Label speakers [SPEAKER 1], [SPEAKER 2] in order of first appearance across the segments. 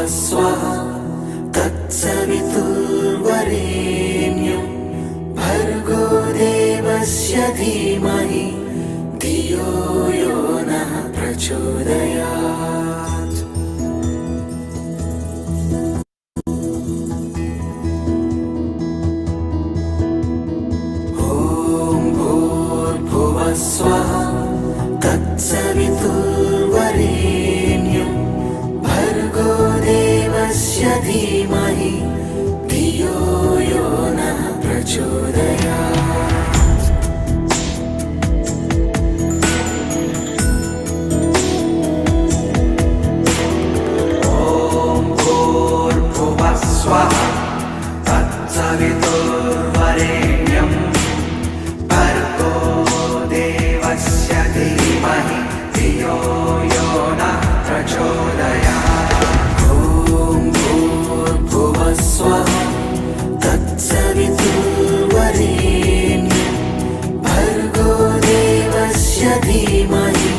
[SPEAKER 1] स्वः तत्सवितुर्वरेण्यं भर्गो देवस्य धीमहि धियो यो नः प्रचोदयात्। ॐ भूर्भुवः स्वः तत्सवितुर्वरेण्यं भर्गो देवस्य धीमहि धियो यो नः प्रचोदयात्। ॐ भूर्भुवः स्वः तत्सवितुर्वरेण्यं भर्गो देवस्य धीमहि धियो यो नः प्रचोदयात्। ॐ भूर्भुवः स्वः तत्सवितुर्वरेण्यं भर्गो देवस्य धीमहि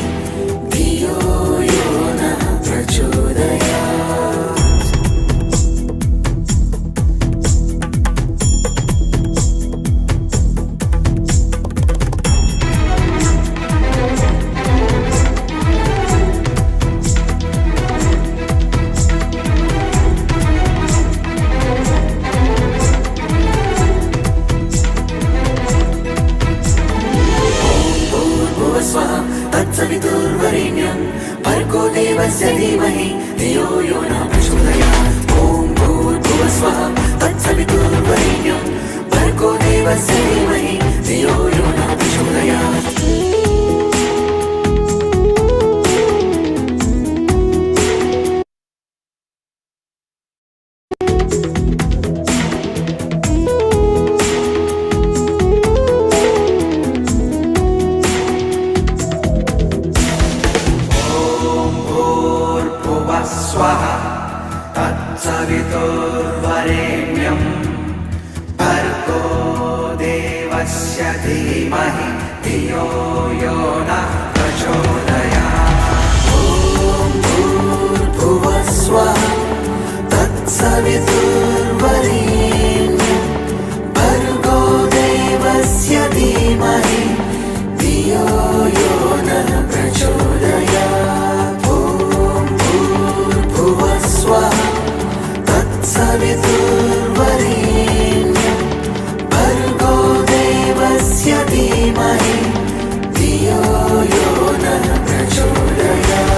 [SPEAKER 1] धियो यो नः प्रचोदयात्। स्वः तत्सवितुर्वरेण्यं भर्गो देवस्य धीमहि धियो यो नः प्रचोदयात्। ॐ भूर्भुवः स्वः तत्सवितुर्वरेण्यं भर्गो देवस्य धीमहि धियो यो नः प्रचोदयात्। स्वः तत्सवितुर्वरेण्यं भर्गो देवस्य धीमहि धियो यो नः प्रचोदयात्। ॐ भूर्भुवः स्वः तत्सवितुर्वरेण्यं भर्गो देवस्य धीमहि धियो यो नः प्रचोदयात्। स्वः तत्सवितुर्वरेण्यं भर्गो देवस्य धीमहि धियो यो नः प्रचोदयात्।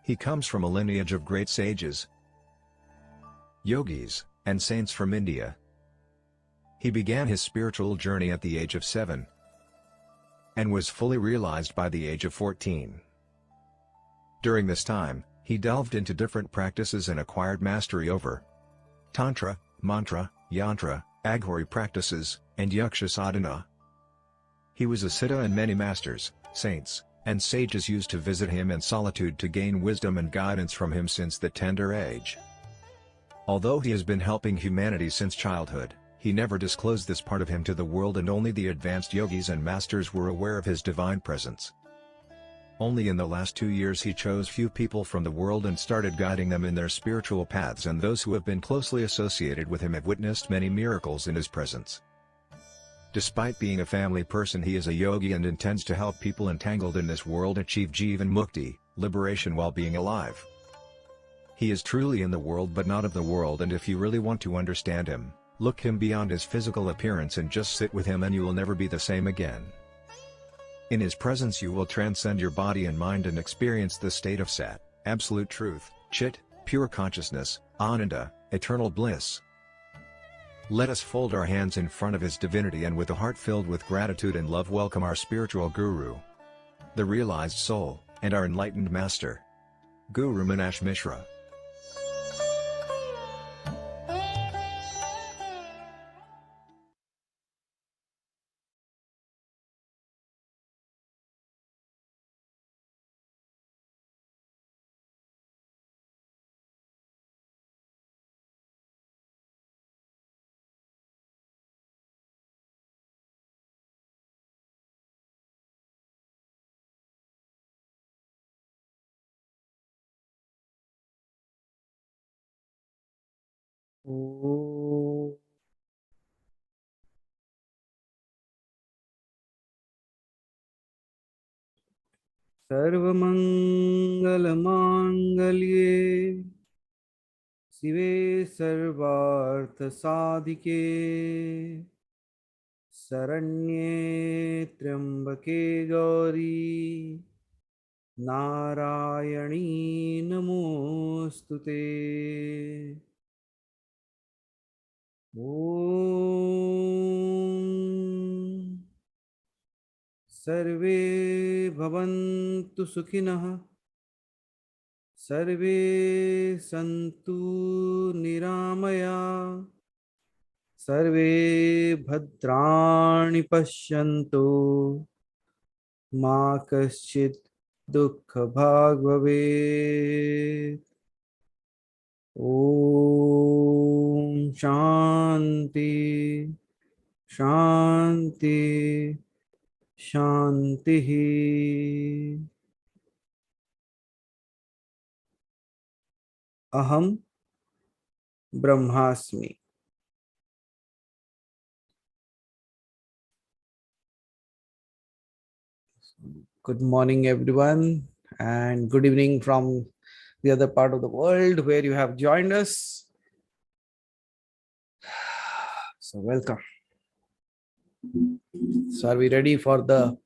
[SPEAKER 2] He comes from a lineage of great sages, yogis, and saints from India. He began his spiritual journey at the age of 7 and was fully realized by the age of 14. During this time, he delved into different practices and acquired mastery over Tantra, Mantra, Yantra, Aghori practices, and Yaksha sadhana. He was a siddha and many masters, saints, and sages used to visit him in solitude to gain wisdom and guidance from him since the tender age. Although he has been helping humanity since childhood, he never disclosed this part of him to the world, and only the advanced yogis and masters were aware of his divine presence. Only in the last 2 years he chose few people from the world and started guiding them in their spiritual paths, and those who have been closely associated with him have witnessed many miracles in his presence. Despite being a family person, he is a yogi and intends to help people entangled in this world achieve Jivan Mukti, liberation while being alive. He is truly in the world but not of the world, and if you really want to understand him, look him beyond his physical appearance and just sit with him and you will never be the same again. In his presence you will transcend your body and mind and experience the state of Sat, absolute truth, Chit, pure consciousness, Ananda, eternal bliss. Let us fold our hands in front of his divinity and with a heart filled with gratitude and love welcome our spiritual guru, the realized soul, and our enlightened master, Guru Meenakshi Mishra.
[SPEAKER 3] ॐ सर्वमङ्गलमाङ्गल्ये शिवे सर्वार्थसाधिके शरण्ये त्र्यम्बके गौरी नारायणी नमोऽस्तु ते। ॐ सर्वे भवन्तु सुखिनः, सर्वे सन्तु निरामया, सर्वे भद्राणि पश्यन्तु, मा कश्चित् दुःखभाग् भवेत्। ॐ शान्ति शान्ति शान्तिः। अहं ब्रह्मास्मि। Good morning, everyone, and good evening from the other part of the world where you have joined us. So, welcome. So, are we ready for the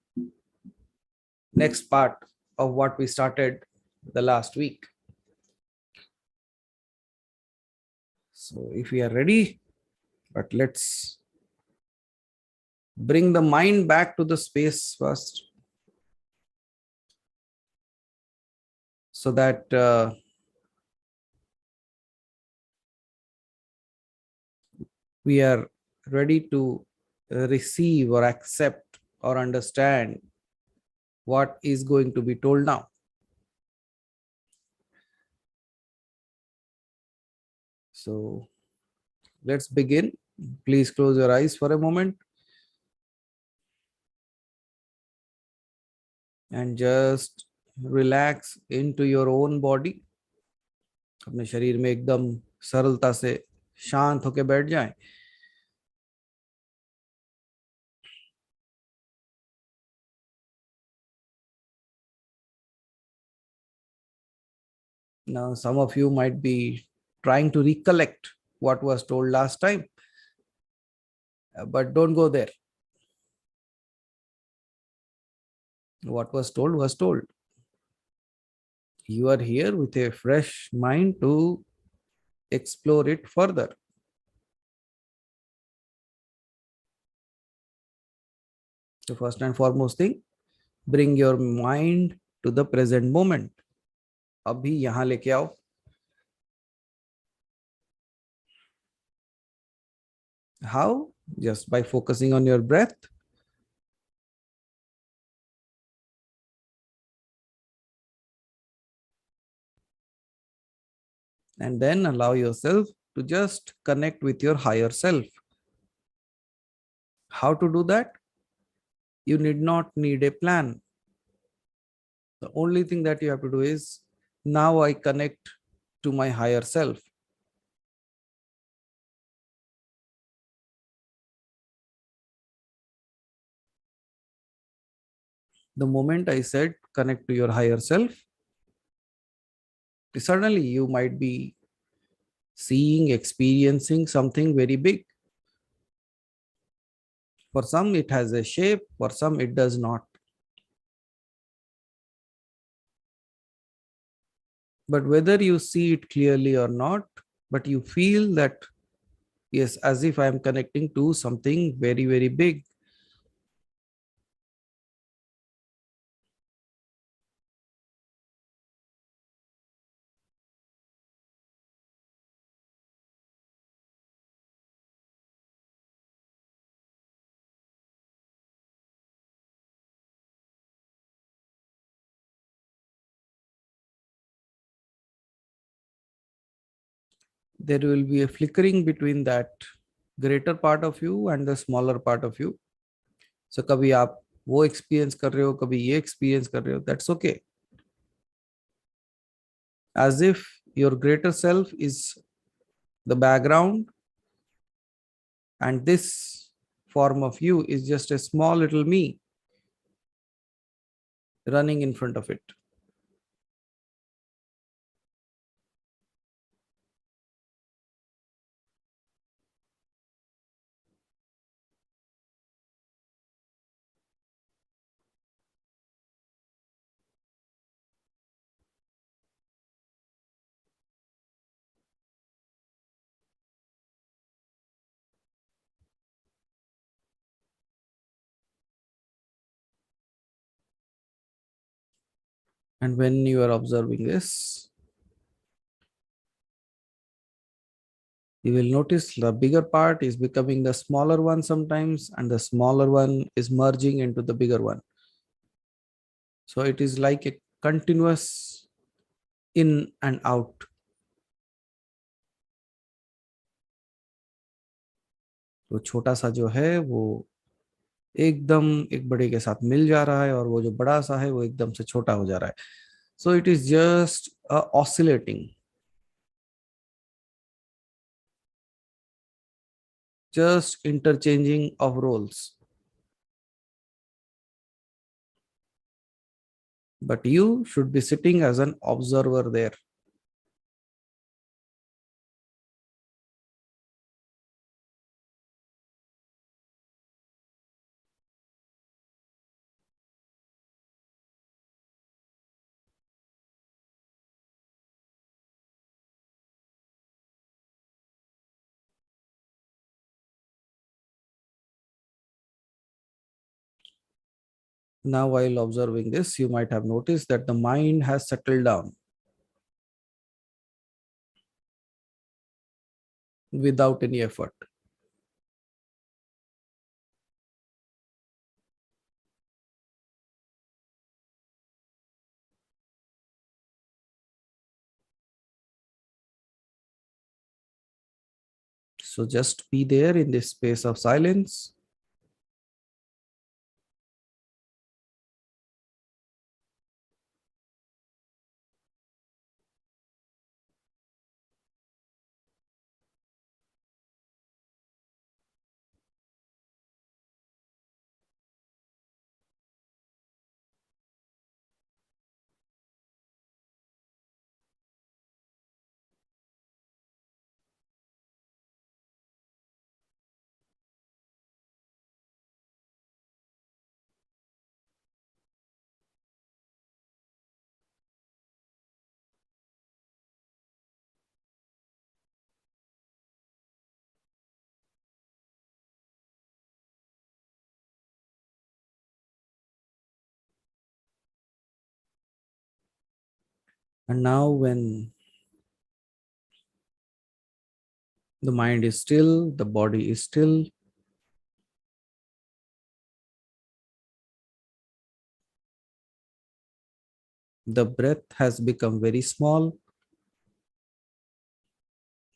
[SPEAKER 3] next part of what we started the last week? So, if we are ready, but let's bring the mind back to the space first so that we are ready to receive or accept or understand what is going to be told now. So let's begin. Please close your eyes for a moment and just relax into your own body. अपने शरीर में एकदम सरलता से शांत होके बैठ जाएं. Now, some of you might be trying to recollect what was told last time, but don't go there. What was told was told. You are here with a fresh mind to explore it further. The first and foremost thing, bring your mind to the present moment. अभी यहाँ लेके आओ. How? Just by focusing on your breath. And then allow yourself to just connect with your higher self. How to do that? You need a plan. The only thing that you have to do is, now I connect to my higher self. The moment I said connect to your higher self, suddenly you might be seeing, experiencing something very big. For some, it has a shape, for some, it does not. But whether you see it clearly or not, but you feel that, yes, as if I am connecting to something very, very big. There will be a flickering between that greater part of you and the smaller part of you. So कभी आप वो experience कर रहे हो, कभी ये experience कर रहे हो, that's okay. As if your greater self is the background, and this form of you is just a small little me running in front of it. And when you are observing this, you will notice the bigger part is becoming the smaller one sometimes, and the smaller one is merging into the bigger one. So it is like a continuous in and out. तो छोटा सा जो है वो एकदम एक बड़े के साथ मिल जा रहा है, और वो जो बड़ा सा है वो एकदम से छोटा हो जा रहा है. So it is just oscillating, just interchanging of roles. But you should be sitting as an observer there. Now, while observing this, you might have noticed that the mind has settled down without any effort. So just be there in this space of silence. And now, when the mind is still, the body is still, the breath has become very small,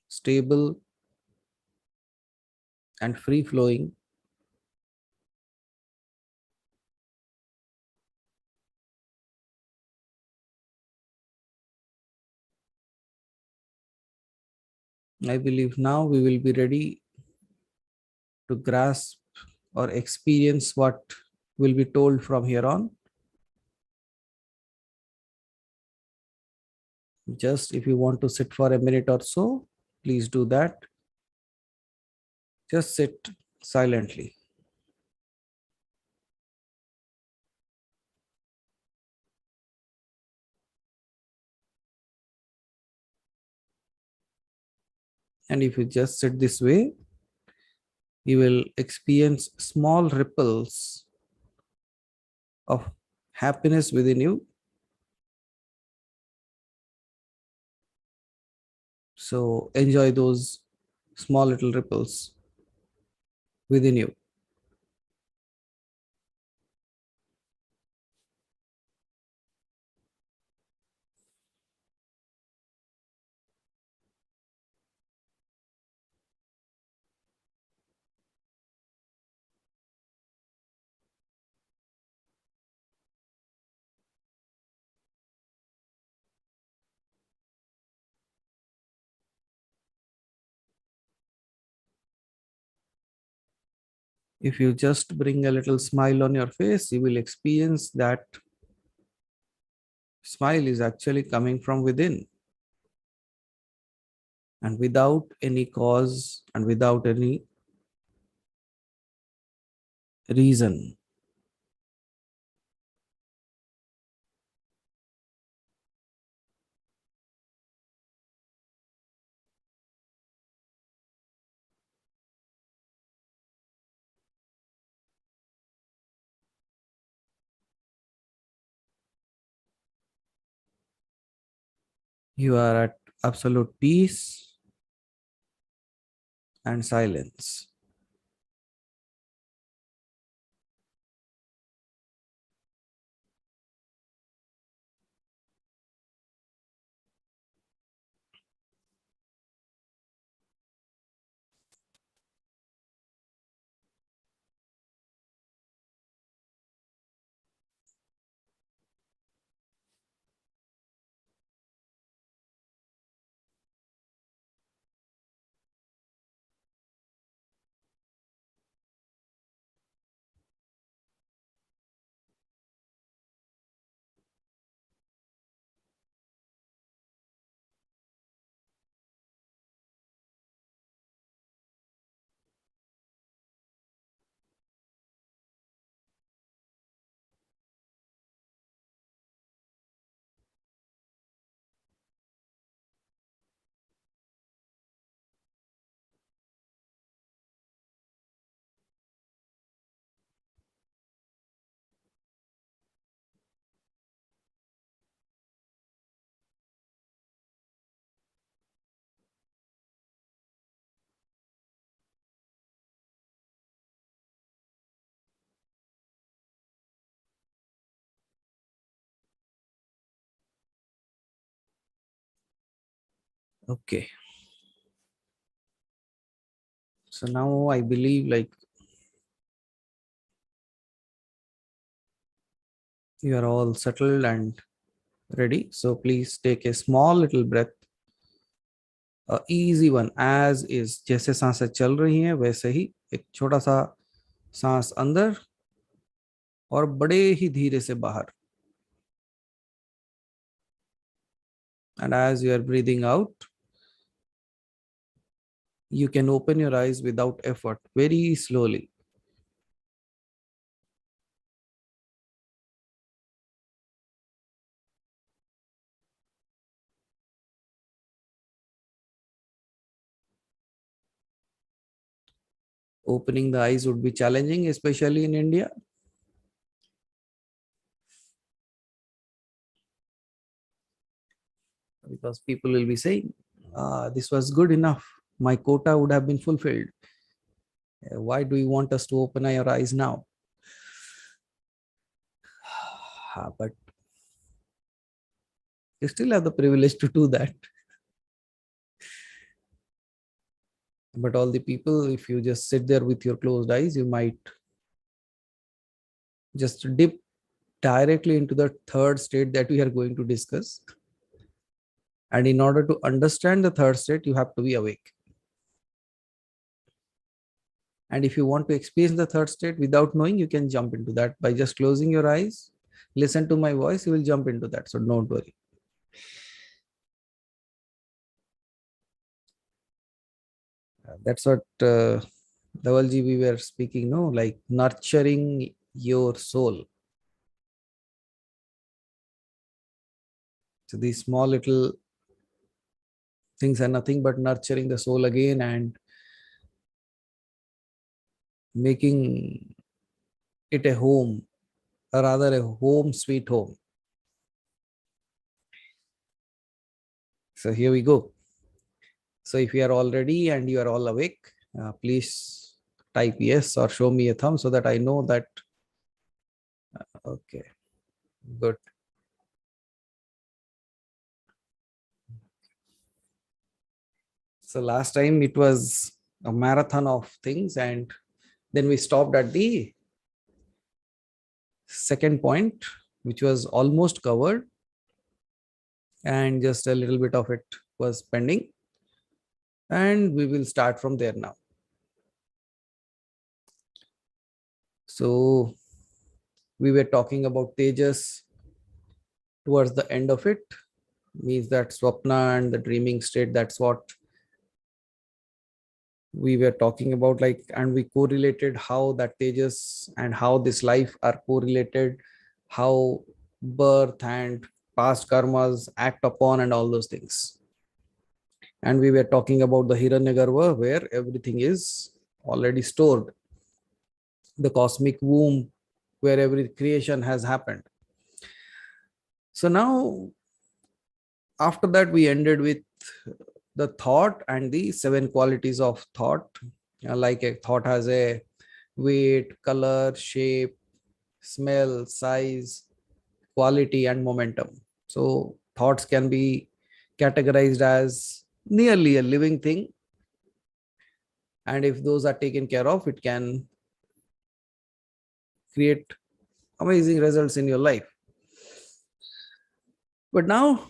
[SPEAKER 3] stable, and free flowing. I believe now we will be ready to grasp or experience what will be told from here on. Just if you want to sit for a minute or so, please do that. Just sit silently. And if you just sit this way, you will experience small ripples of happiness within you. So enjoy those small little ripples within you. If you just bring a little smile on your face, you will experience that smile is actually coming from within and without any cause and without any reason. You are at absolute peace and silence. Okay. So now I believe like you are all settled and ready. So please take a small little breath, a easy one as is. जैसे सांसें चल रही हैं वैसे ही एक छोटा सा सांस अंदर और बड़े ही धीरे से बाहर. And as you are breathing out, you can open your eyes without effort, very slowly. Opening the eyes would be challenging, especially in India. Because people will be saying, this was good enough. My quota would have been fulfilled. Why do you want us to open our eyes now? But you still have the privilege to do that. But all the people, if you just sit there with your closed eyes, you might just dip directly into the third state that we are going to discuss. And in order to understand the third state, you have to be awake. And if you want to experience the third state without knowing, you can jump into that by just closing your eyes. Listen to my voice, you will jump into that. So don't worry. That's what Dhavalji we were speaking, no? Like nurturing your soul. So these small little things are nothing but nurturing the soul again and making it a home, or rather a home sweet home. So here we go. So if you are all ready and you are all awake, please type yes or show me a thumb so that I know that. Okay, good. So last time it was a marathon of things and then we stopped at the second point, which was almost covered and just a little bit of it was pending. And we will start from there now. So we were talking about Tejas towards the end of it, means that Swapna and the dreaming state, that's what we were talking about, like, and we correlated how that Tejas and how this life are correlated, how birth and past karmas act upon and all those things. And we were talking about the Hiranyagarbha, where everything is already stored, the cosmic womb where every creation has happened. So now, after that, we ended with the thought and the seven qualities of thought. Like a thought has a weight, color, shape, smell, size, quality, and momentum. So thoughts can be categorized as nearly a living thing. And if those are taken care of, it can create amazing results in your life. But now,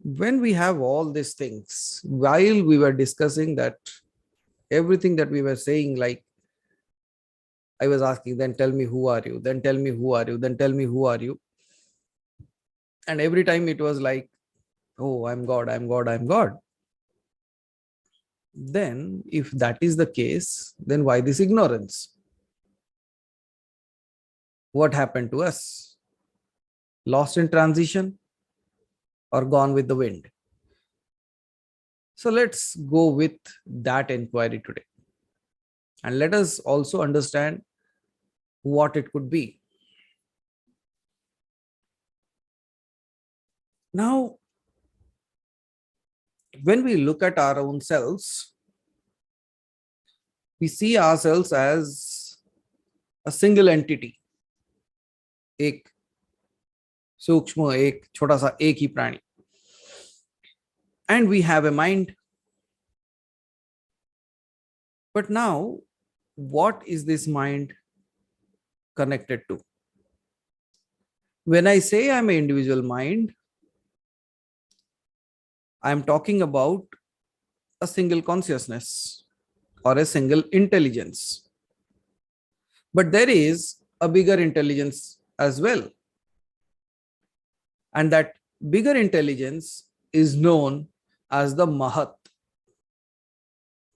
[SPEAKER 3] when we have all these things, while we were discussing that, everything that we were saying, like I was asking, then tell me who are you, then tell me who are you, then tell me who are you. And every time it was like, oh, I'm God, I'm God, I'm God. Then, if that is the case, then why this ignorance? What happened to us? Lost in transition or gone with the wind? So let's go with that inquiry today. And let us also understand what it could be. Now, when we look at our own selves, we see ourselves as a single entity, एक सूक्ष्म, एक छोटा सा एक ही प्राणी. And we have a mind. But now, what is this mind connected to? When I say I'm an individual mind, I'm talking about a single consciousness or a single intelligence. But there is a bigger intelligence as well. And that bigger intelligence is known as the Mahat.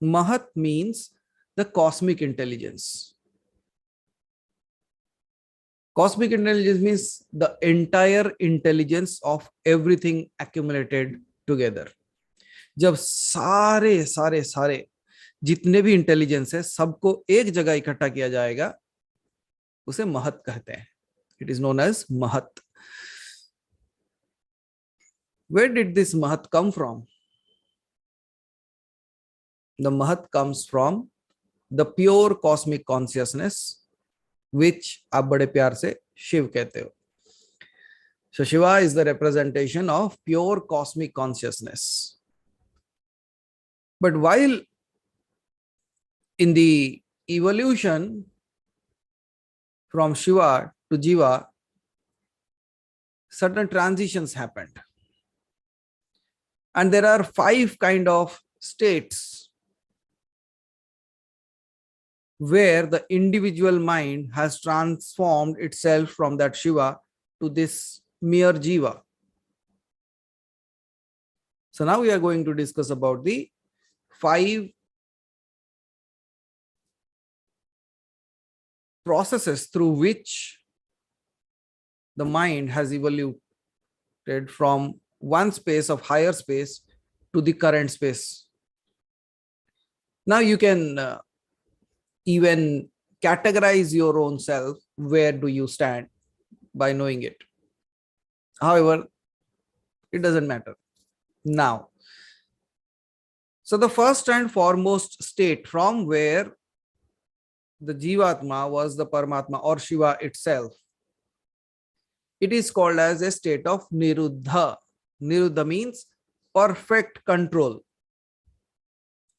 [SPEAKER 3] Mahat means the cosmic intelligence. Cosmic intelligence means the entire intelligence of everything accumulated together. जब सारे सारे सारे जितने भी intelligence है सबको एक जगह इकट्ठा किया जाएगा, उसे महत कहते हैं. इट इज नोन एज महत. Where did this Mahat come from? The Mahat comes from the pure cosmic consciousness, which आप बड़े प्यार से शिव कहते हो. So Shiva is the representation of pure cosmic consciousness. But while in the evolution from Shiva to Jiva, certain transitions happened. And there are 5 kind of states where the individual mind has transformed itself from that Shiva to this mere Jiva. So now we are going to discuss about the 5 processes through which the mind has evolved from one space of higher space to the current space. Now you can even categorize your own self. Where do you stand by knowing it? However, it doesn't matter now. So the first and foremost state from where the Jivatma was the Paramatma or Shiva itself, it is called as a state of Niruddha. Niruddha means perfect control,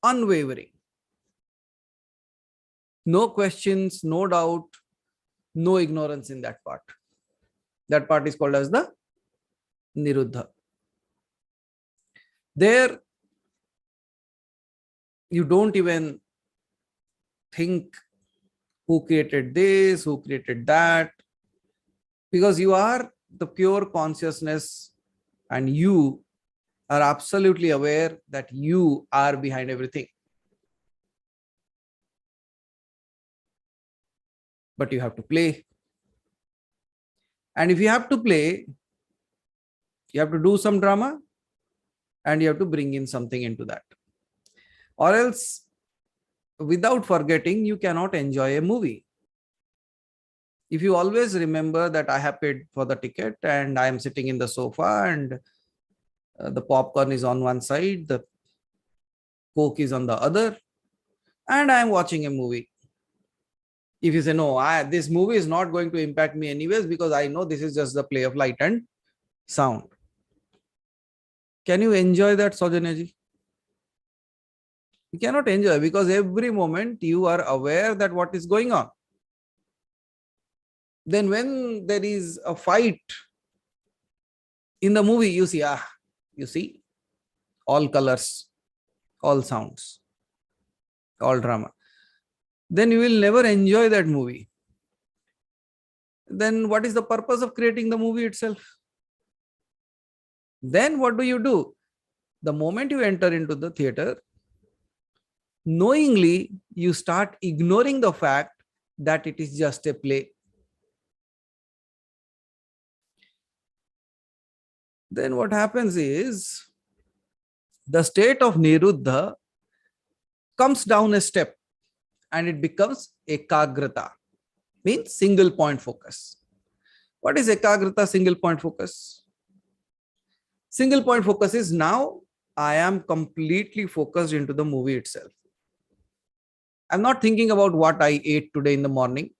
[SPEAKER 3] unwavering. No questions, no doubt, no ignorance in that part. That part is called as the Niruddha. There, you don't even think who created this, who created that, because you are the pure consciousness and you are absolutely aware that you are behind everything. But you have to play. And if you have to play, you have to do some drama and you have to bring in something into that. Or else, without forgetting, you cannot enjoy a movie. If you always remember that I have paid for the ticket and I am sitting in the sofa and the popcorn is on one side, the Coke is on the other, and I am watching a movie. If you say, no, this movie is not going to impact me anyways because I know this is just the play of light and sound. Can you enjoy that, Saujanya? You cannot enjoy because every moment you are aware that what is going on. Then when there is a fight in the movie, you see all colors, all sounds, all drama. Then you will never enjoy that movie. Then what is the purpose of creating the movie itself? Then what do? The moment you enter into the theater, knowingly you start ignoring the fact that it is just a play. Then what happens is the state of Niruddha comes down a step and it becomes ekagrata, means single point focus. What is ekagrata, single point focus? Single point focus is now I am completely focused into the movie itself. I'm not thinking about what I ate today in the morning.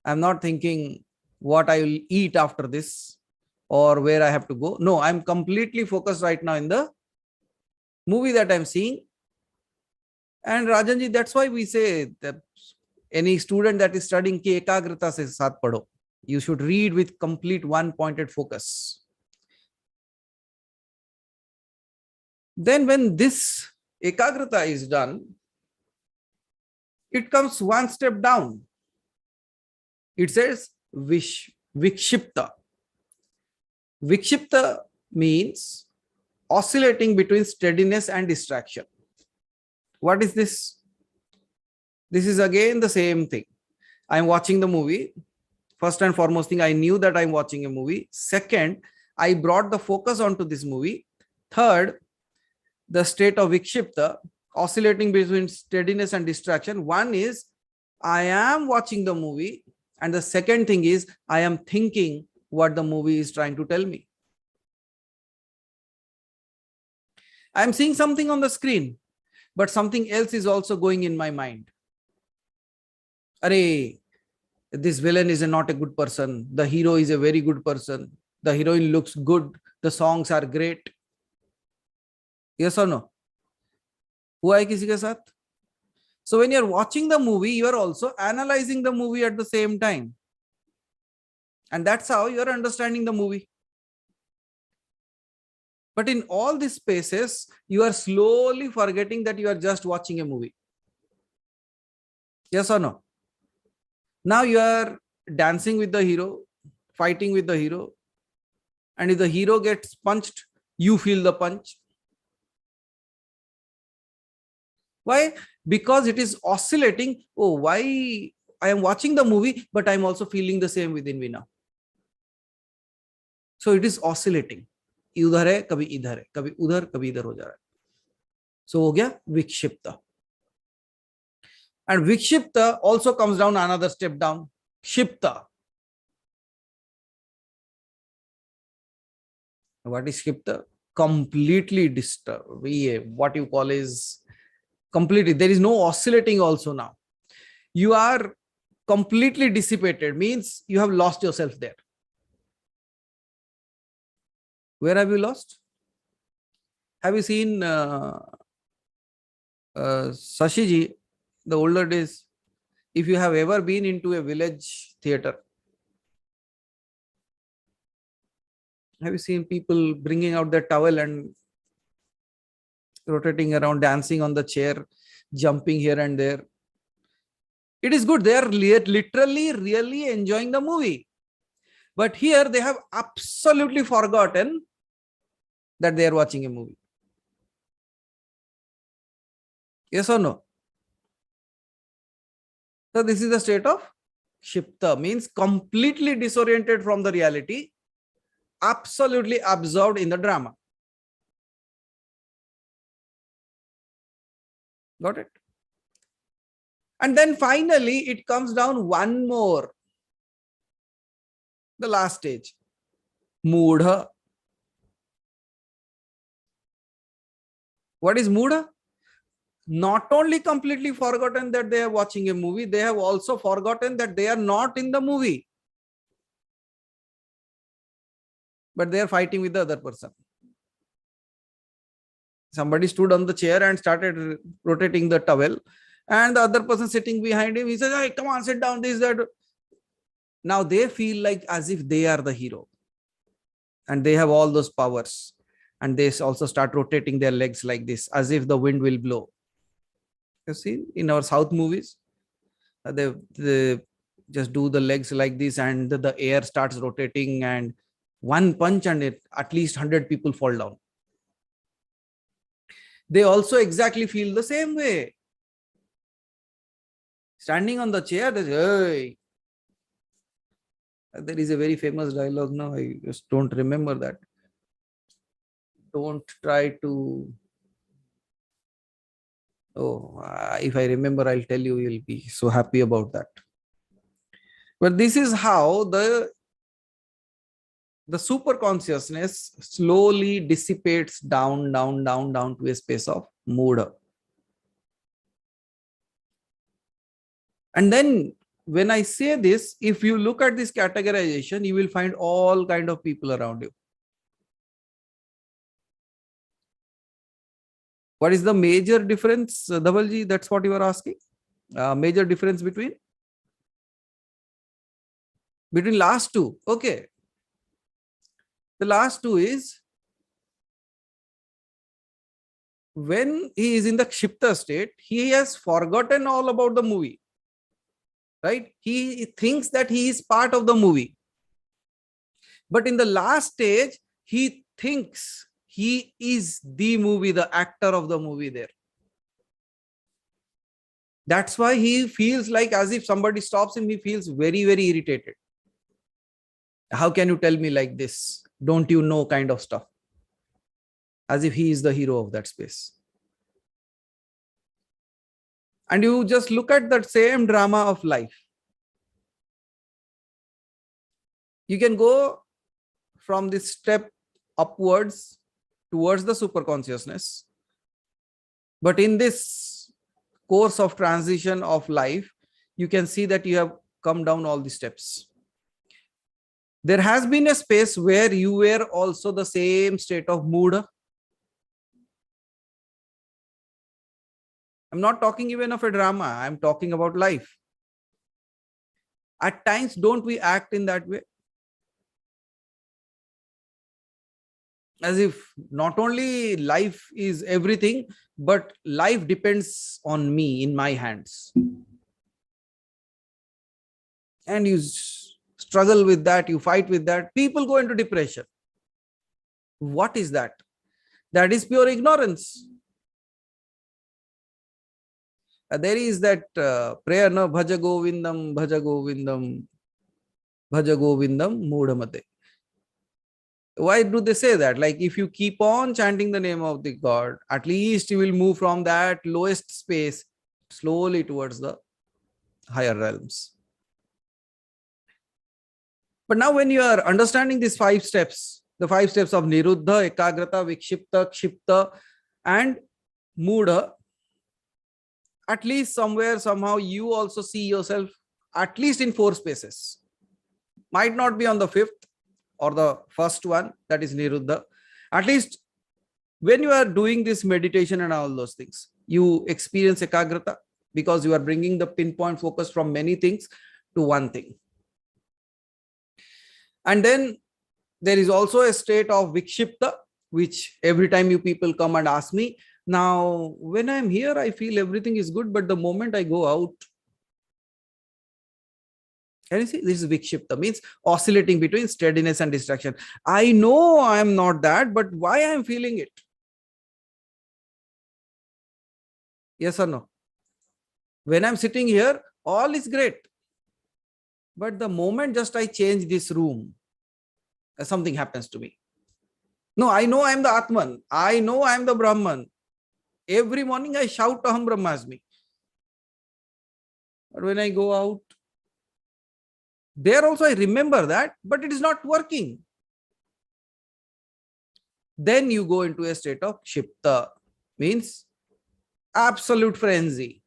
[SPEAKER 3] I'm not thinking what I will eat after this or where I have to go. No, I'm completely focused right now in the movie that I'm seeing. And Rajanji, that's why we say that any student that is studying ki ekagrata se saath padho. You should read with complete one-pointed focus. Then when this ekagrata is done, it comes one step down. It says vikshipta. Vikshipta means oscillating between steadiness and distraction. What is this? This is again the same thing. I'm watching the movie. First and foremost thing, I knew that I'm watching a movie. Second, I brought the focus onto this movie. Third, the state of vikshipta, oscillating between steadiness and distraction. One is I am watching the movie, and the second thing is I am thinking what the movie is trying to tell me. I'm seeing something on the screen, but something else is also going in my mind. Arey, this villain is not a good person. The hero is a very good person. The heroine looks good. The songs are great. Yes or no? हुआ है किसी के साथ? So when you're watching the movie, you are also analyzing the movie at the same time. And that's how you're understanding the movie. But in all these spaces, you are slowly forgetting that you are just watching a movie. Yes or no? Now you are dancing with the hero, fighting with the hero. And if the hero gets punched, you feel the punch. Why? Because it is oscillating. Oh, why I am watching the movie, but I'm also feeling the same within me now. So it is oscillating. उधर है कभी इधर है कभी उधर कभी इधर हो जा रहा है. So हो गया vikshipta. And vikshipta also comes down another step down. Shipta. What is shipta? Completely disturbed. What you call is completely. There is no oscillating also now. You are completely dissipated. Means you have lost yourself there. Where have you lost? Have you seen Sashiji, the older days? If you have ever been into a village theater, have you seen people bringing out their towel and rotating around, dancing on the chair, jumping here and there? It is good. They are literally, really enjoying the movie. But here they have absolutely forgotten that they are watching a movie. Yes or no? So this is the state of Shipta, means completely disoriented from the reality, absolutely absorbed in the drama. Got it? And then finally, it comes down one more, the last stage, Moodha. What is Moodha? Not only completely forgotten that they are watching a movie, they have also forgotten that they are not in the movie, but they are fighting with the other person. Somebody stood on the chair and started rotating the towel, and the other person sitting behind him, he says, "Hey, come on, sit down, this, that." Now they feel like as if they are the hero and they have all those powers, and they also start rotating their legs like this as if the wind will blow. You see, in our South movies, they just do the legs like this, and the air starts rotating, and one punch and at least 100 people fall down. They also exactly feel the same way. Standing on the chair, they say, "Hey." There is a very famous dialogue now. I just don't remember that. Don't try to. Oh, if I remember, I'll tell you. You'll be so happy about that. But this is how the super consciousness slowly dissipates down to a space of mood. And then when I say this, if you look at this categorization, you will find all kind of people around you. What is the major difference, Dhavalji? That's what you are asking. Major difference between last two. Okay. The last two is when he is in the Kshipta state, he has forgotten all about the movie. Right? He thinks that he is part of the movie. But in the last stage, he thinks he is the movie, the actor of the movie there. That's why he feels like as if somebody stops him, he feels very, very irritated. How can you tell me like this? Don't you know, kind of stuff. As if he is the hero of that space. And you just look at that same drama of life. You can go from this step upwards towards the super consciousness. But in this course of transition of life, you can see that you have come down all the steps. There has been a space where you were also the same state of mood. I'm not talking even of a drama. I'm talking about life. At times, don't we act in that way? As if not only life is everything, but life depends on me, in my hands. And you struggle with that, you fight with that. People go into depression. What is that? That is pure ignorance. There is that prayer, no, Bhaja Govindam, Bhaja Govindam, Bhaja Govindam, Moodhamate. Why do they say that? Like if you keep on chanting the name of the God, at least you will move from that lowest space slowly towards the higher realms. But now when you are understanding these 5 steps, the 5 steps of Niruddha, Ekagrata, Vikshipta, Kshipta and Moodha, at least somewhere, somehow you also see yourself at least in 4 spaces. Might not be on the 5th or the first one, that is Niruddha. At least when you are doing this meditation and all those things, you experience Ekagrata because you are bringing the pinpoint focus from many things to one thing. And then there is also a state of Vikshipta, which every time you people come and ask me, now when I'm here, I feel everything is good, but the moment I go out, And you see, this is vikshipta, means oscillating between steadiness and distraction. I know I am not that, but why I am feeling it? Yes or no? When I'm sitting here, all is great. But the moment just I change this room, something happens to me. No, I know I am the Atman. I know I am the Brahman. Every morning I shout Aham Brahmasmi. But when I go out, there also I remember that, but it is not working. Then you go into a state of Shipta, means absolute frenzy.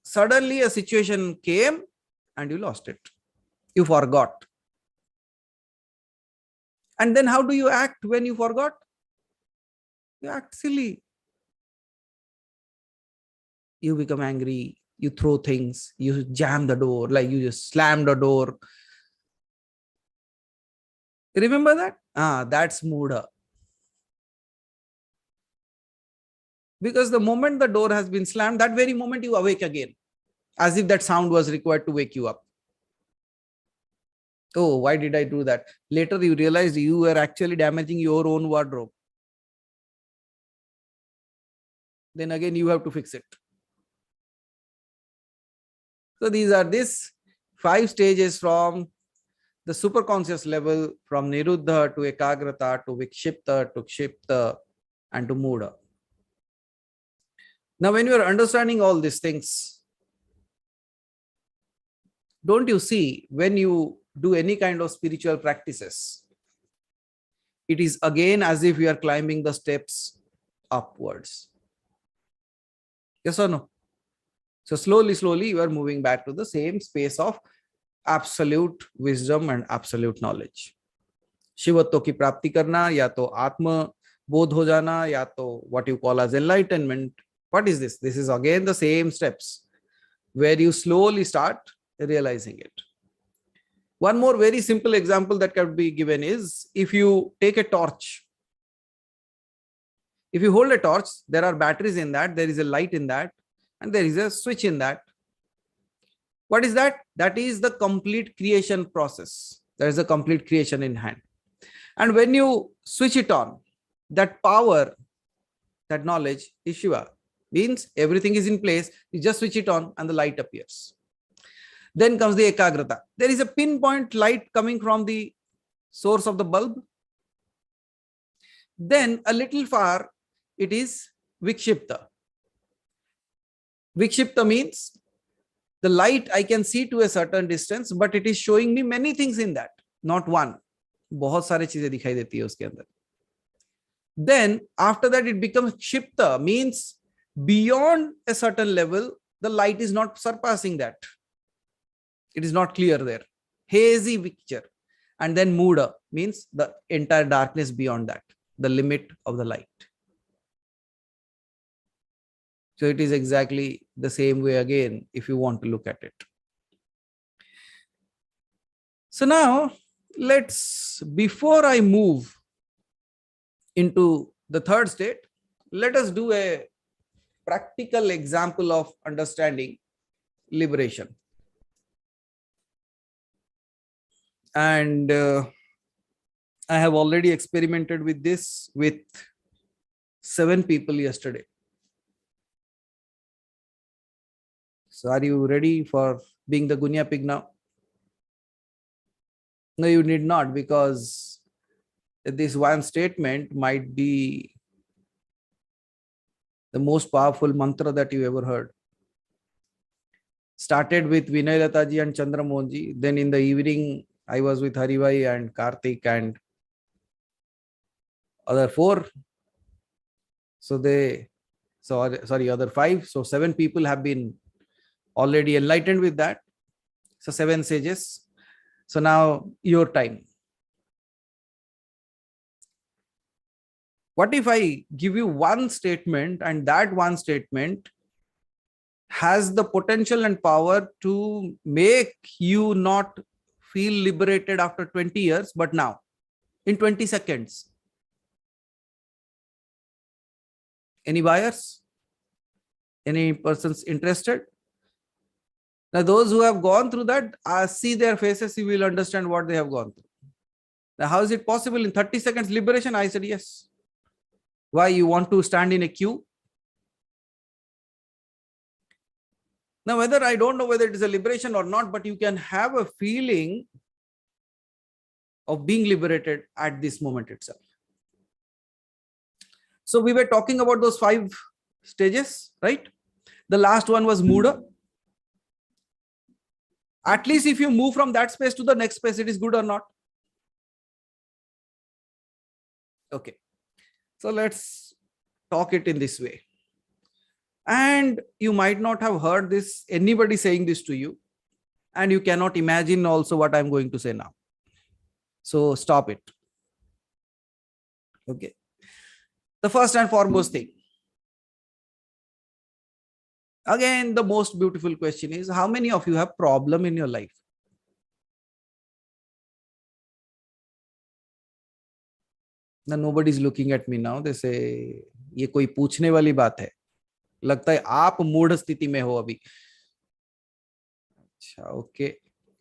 [SPEAKER 3] Suddenly a situation came and you lost it. You forgot. And then how do you act when you forgot? You act silly. You become angry. You throw things. You jam the door, like you just slam the door. Remember that? That's Mudha. Because the moment the door has been slammed, that very moment you awake again, as if that sound was required to wake you up. Oh, why did I do that? Later you realize you were actually damaging your own wardrobe. Then again you have to fix it. So these are these 5 stages from the superconscious level, from Niruddha to Ekagrata to Vikshipta to Kshipta and to Mudha. Now when you are understanding all these things, don't you see, when you do any kind of spiritual practices, it is again as if you are climbing the steps upwards. Yes or no? So slowly you are moving back to the same space of absolute wisdom and absolute knowledge. शिवत्व की प्राप्ति करना, या तो आत्म बोध हो जाना, या तो what you call as enlightenment. What is this? This is again the same steps where you slowly start realizing it. One more very simple example that can be given is, if you take a torch. If you hold a torch, there are batteries in that, there is a light in that, and there is a switch in that. What is that? That is the complete creation process. There is a complete creation in hand. And when you switch it on, that power, that knowledge is Shiva. Means everything is in place. You just switch it on and the light appears. Then comes the Ekagrata. There is a pinpoint light coming from the source of the bulb. Then a little far, it is Vikshipta. Vikshipta means the light I can see to a certain distance, but it is showing me many things in that, not one. बहुत सारी चीजें दिखाई देती है उसके अंदर. Then after that it becomes Kshipta, means beyond a certain level, the light is not surpassing that. It is not clear there. Hazy picture. And then Mudha means the entire darkness beyond that, the limit of the light. So it is exactly the same way again, if you want to look at it. So now, before I move into the third state, let us do a practical example of understanding liberation. And I have already experimented with this with 7 people yesterday. So are you ready for being the Gunya pig now? No, you need not, because this one statement might be the most powerful mantra that you ever heard. Started with Vinay Lataji and Chandra Mohanji. Then in the evening, I was with Haribhai and Karthik and other 4. So other 5. So 7 people have been already enlightened with that. So 7 sages. So now your time. What if I give you one statement, and that one statement has the potential and power to make you not feel liberated after 20 years, but now in 20 seconds? Any buyers? Any persons interested? Now, those who have gone through that, see their faces, you will understand what they have gone through. Now, how is it possible in 30 seconds liberation? I said, yes. Why you want to stand in a queue? Now, whether I don't know whether it is a liberation or not, but you can have a feeling of being liberated at this moment itself. So we were talking about those 5 stages, right? The last one was Muda. At least if you move from that space to the next space, it is good or not? Okay. So let's talk it in this way. And you might not have heard this, anybody saying this to you. And you cannot imagine also what I'm going to say now. So stop it. Okay. The first and foremost thing. Again, the most beautiful question is, how many of you have problem in your life? Now, nobody is looking at me now. They say, ये कोई पूछने वाली बात है. लगता है आप मूढ़ स्थिति में हो अभी. अच्छा, okay.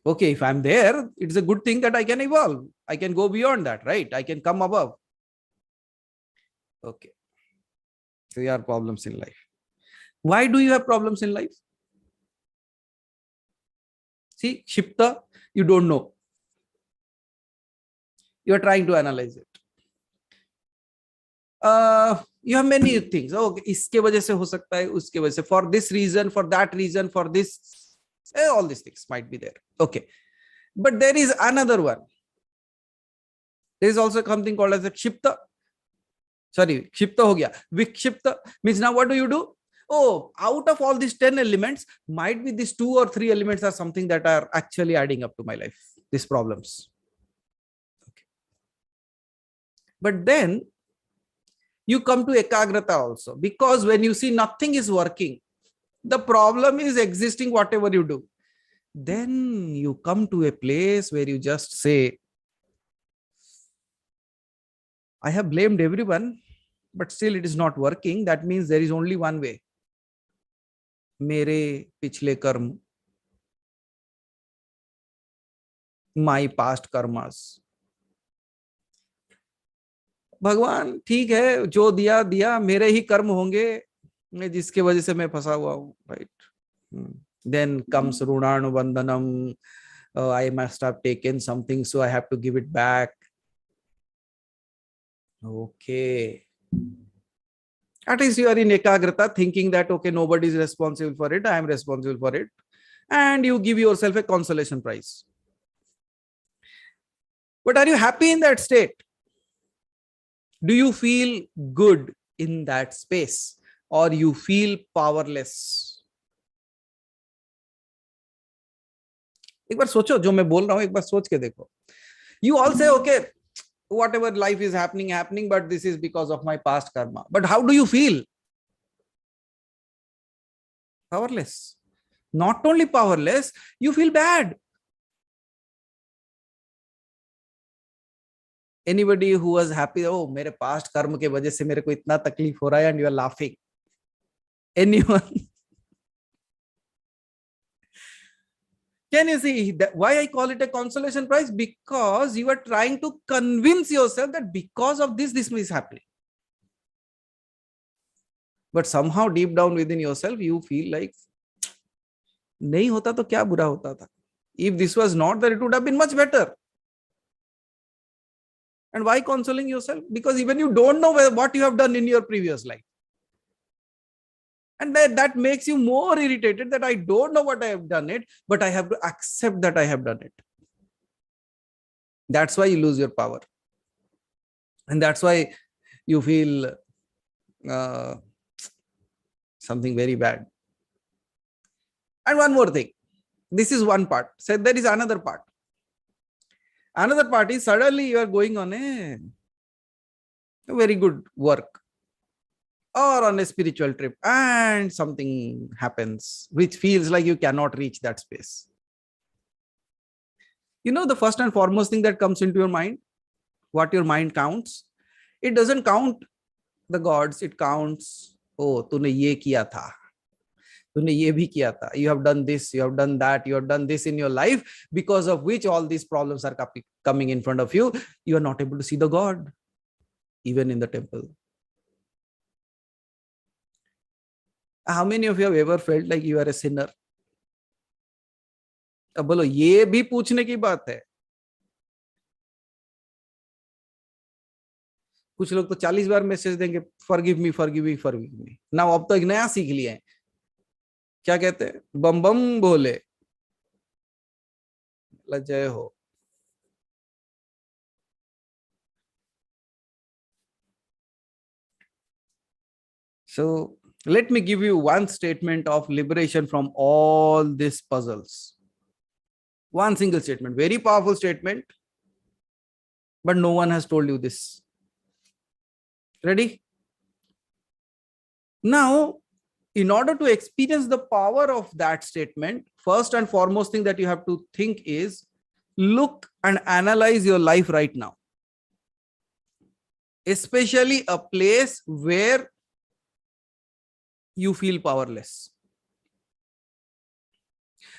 [SPEAKER 3] Okay, if I'm there, it's a good thing that I can evolve. I can go beyond that, right? I can come above. Okay. So you have problems in life. Why do you have problems in life? See, Shipta, you don't know. You are trying to analyze it. You have many things. Oh, इसके वजह से हो सकता है, उसके वजह से, for this reason, for that reason, for this, all these things might be there. Okay. But there is another one. There is also something called as a Kshipta. Sorry, Kshipta ho gaya. Vikshipta means now what do? Oh, out of all these 10 elements, might be these 2 or 3 elements are something that are actually adding up to my life, these problems. Okay. But then you come to Ekagrata also, because when you see nothing is working, the problem is existing whatever you do. Then you come to a place where you just say, I have blamed everyone, but still it is not working. That means there is only one way. मेरे पिछले कर्म, my past karmas. भगवान ठीक है, जो दिया दिया, मेरे ही कर्म होंगे जिसके वजह से मैं फंसा हुआ हूँ, right? Then comes Runanubandhanam. I must have taken something, so I have to give it back. Okay. At least you are in Ekagrata thinking that, okay, nobody is responsible for it, I am responsible for it. And you give yourself a consolation prize. But are you happy in that state? Do you feel good in that space? Or you feel powerless? एक बार सोचो, जो मैं बोल रहा हूं एक बार सोच के देखो. You all say, okay, whatever life is happening, but this is because of my past karma. But how do you feel? Powerless. Not only powerless, you feel bad. Anybody who was happy, oh, मेरे past karma के वजह से मेरे को इतना तकलीफ हो रहा है, and you are laughing. Anyone? Can you see that why I call it a consolation prize? Because you are trying to convince yourself that because of this is happening. But somehow deep down within yourself, you feel like, नहीं होता तो क्या बुरा होता था. If this was not there, it would have been much better. And why consoling yourself? Because even you don't know what you have done in your previous life. And that makes you more irritated that I don't know what I have done it, but I have to accept that I have done it. That's why you lose your power. And that's why you feel something very bad. And one more thing. This is one part. So there is another part. Another part is suddenly you are going on a very good work or on a spiritual trip and something happens which feels like you cannot reach that space. You know, the first and foremost thing that comes into your mind, what your mind counts, it doesn't count the gods, it counts, oh, तूने ये किया था. तूने ये भी किया था, you have done this, you have done that, you have done this in your life, because of which all these problems are coming in front of you. You are not able to see the God even in the temple. How many of you have ever felt like you are a sinner? अब बोलो, ये भी पूछने की बात है. कुछ लोग तो 40 बार मैसेज देंगे, forgive me forgive me forgive me. Now अब तो एक नया सीख लिया है, क्या कहते हैं, बम बम बोले, जय हो. So let me give you one statement of liberation from all these puzzles. One single statement, very powerful statement, but no one has told you this. Ready? Now, in order to experience the power of that statement, first and foremost thing that you have to think is, look and analyze your life right now. Especially a place where you feel powerless.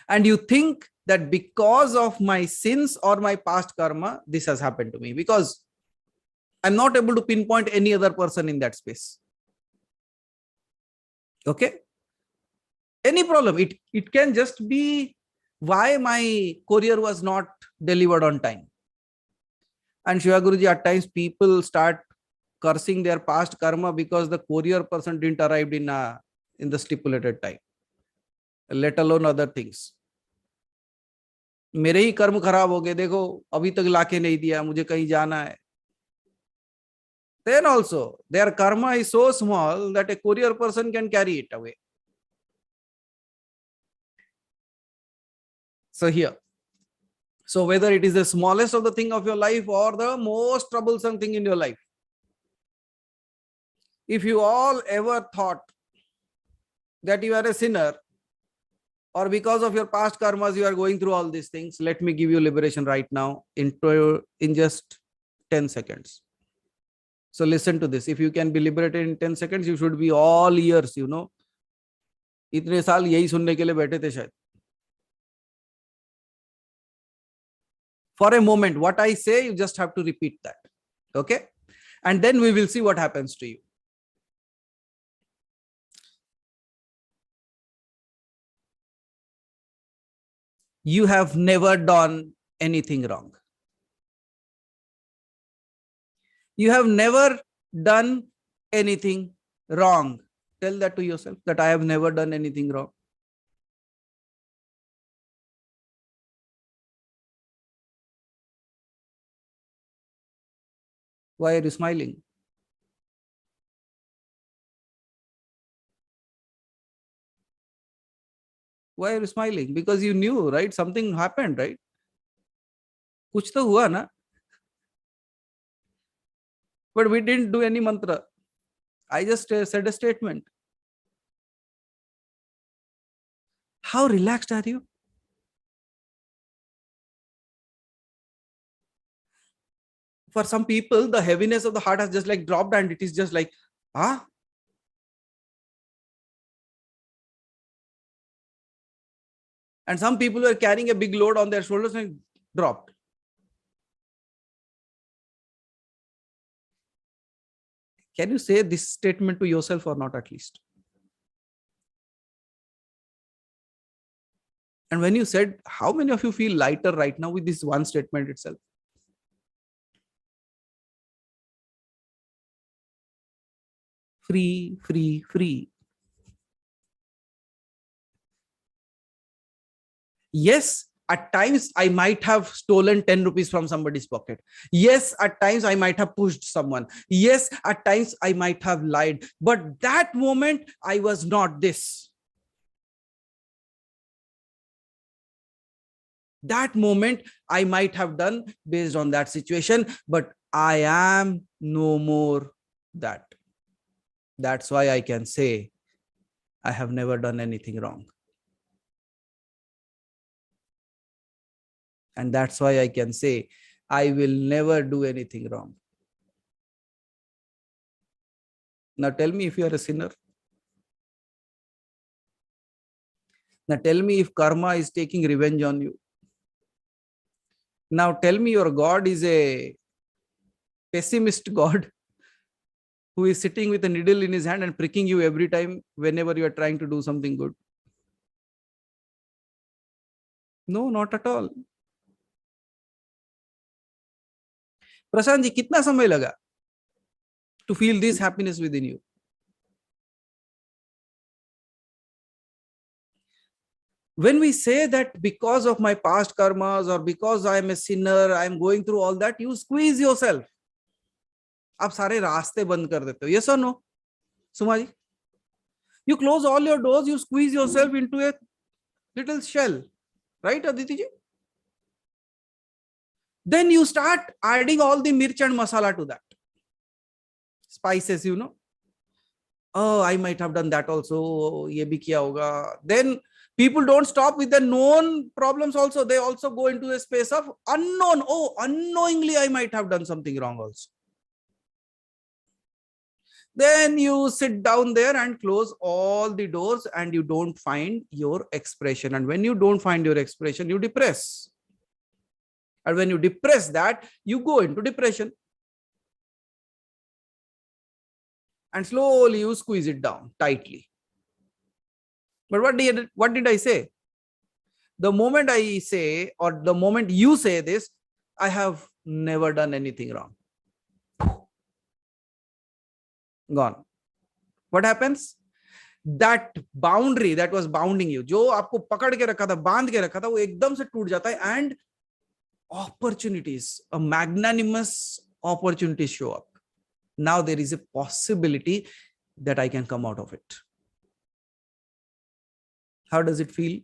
[SPEAKER 3] And you think that because of my sins or my past karma, this has happened to me, because I'm not able to pinpoint any other person in that space. Okay? Any problem. It can just be why my courier was not delivered on time. And Shiva Guruji, at times people start cursing their past karma because the courier person didn't arrive in the stipulated time, let alone other things. मेरे ही कर्म खराब हो गए, देखो अभी तक लाके नहीं दिया, मुझे कहीं जाना है. Then also their karma is so small that a courier person can carry it away. So here, so whether it is the smallest of the thing of your life or the most troublesome thing in your life, if you all ever thought that you are a sinner, or because of your past karmas you are going through all these things, let me give you liberation right now in just 10 seconds. So listen to this. If you can be liberated in 10 seconds, you should be all ears, you know. इतने साल यही सुनने के लिए बैठे थे शायद. For a moment, what I say, you just have to repeat that. Okay? And then we will see what happens to you. You have never done anything wrong. You have never done anything wrong. Tell that to yourself, that I have never done anything wrong. Why are you smiling? Why are you smiling? Because you knew, right? Something happened, right? कुछ तो हुआ ना? But we didn't do any mantra. I just said a statement. How relaxed are you? For some people, the heaviness of the heart has just like dropped and it is just like, ah. And some people were carrying a big load on their shoulders and dropped. Can you say this statement to yourself or not, at least? And when you said, how many of you feel lighter right now with this one statement itself? Free, free, free. Yes, at times I might have stolen 10 rupees from somebody's pocket. Yes, at times I might have pushed someone. Yes, at times I might have lied. But that moment, I was not this. That moment, I might have done based on that situation, but I am no more that. That's why I can say, I have never done anything wrong. And that's why I can say, I will never do anything wrong. Now tell me if you are a sinner. Now tell me if karma is taking revenge on you. Now tell me your God is a pessimist God who is sitting with a needle in his hand and pricking you every time whenever you are trying to do something good. No, not at all. Prashant ji कितना समय लगा to feel this happiness within you? When we say that because of my past karmas or because I am a sinner, I am going through all that, you squeeze yourself. आप सारे रास्ते बंद कर देते हो. Yes or no, Suma ji? You close all your doors, you squeeze yourself into a little shell, right, Aditi ji? Then you start adding all the mirch and masala to that. Spices, you know. Oh, I might have done that also. Ye bhi kiya hoga. Then people don't stop with the known problems also. They also go into a space of unknown. Oh, unknowingly, I might have done something wrong also. Then you sit down there and close all the doors and you don't find your expression. And when you don't find your expression, you depress. And when you depress that, you go into depression. And slowly you squeeze it down tightly. But what did I say? The moment I say, or the moment you say this, I have never done anything wrong. Gone. What happens? That boundary that was bounding you, जो आपको पकड़ के रखा था, बांध के रखा था, वो एकदम से टूट जाता है, and opportunities, a magnanimous opportunities show up. Now there is a possibility that I can come out of it. How does it feel?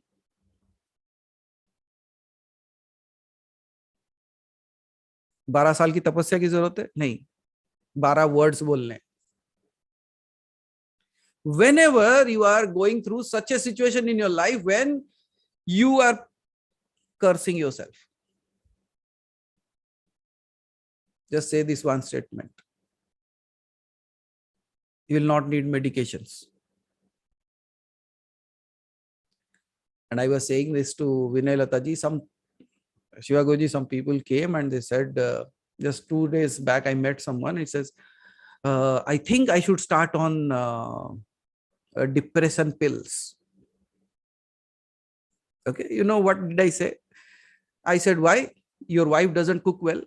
[SPEAKER 3] बारह साल की तपस्या की जरूरत है? नहीं, 12 words बोलने. Whenever you are going through such a situation in your life when you are cursing yourself, just say this one statement. You will not need medications. And I was saying this to Vinay Lataji, Shivagoji, some people came and they said, just 2 days back, I met someone. It says, I think I should start on depression pills. Okay, you know what did I say? I said, why? Your wife doesn't cook well.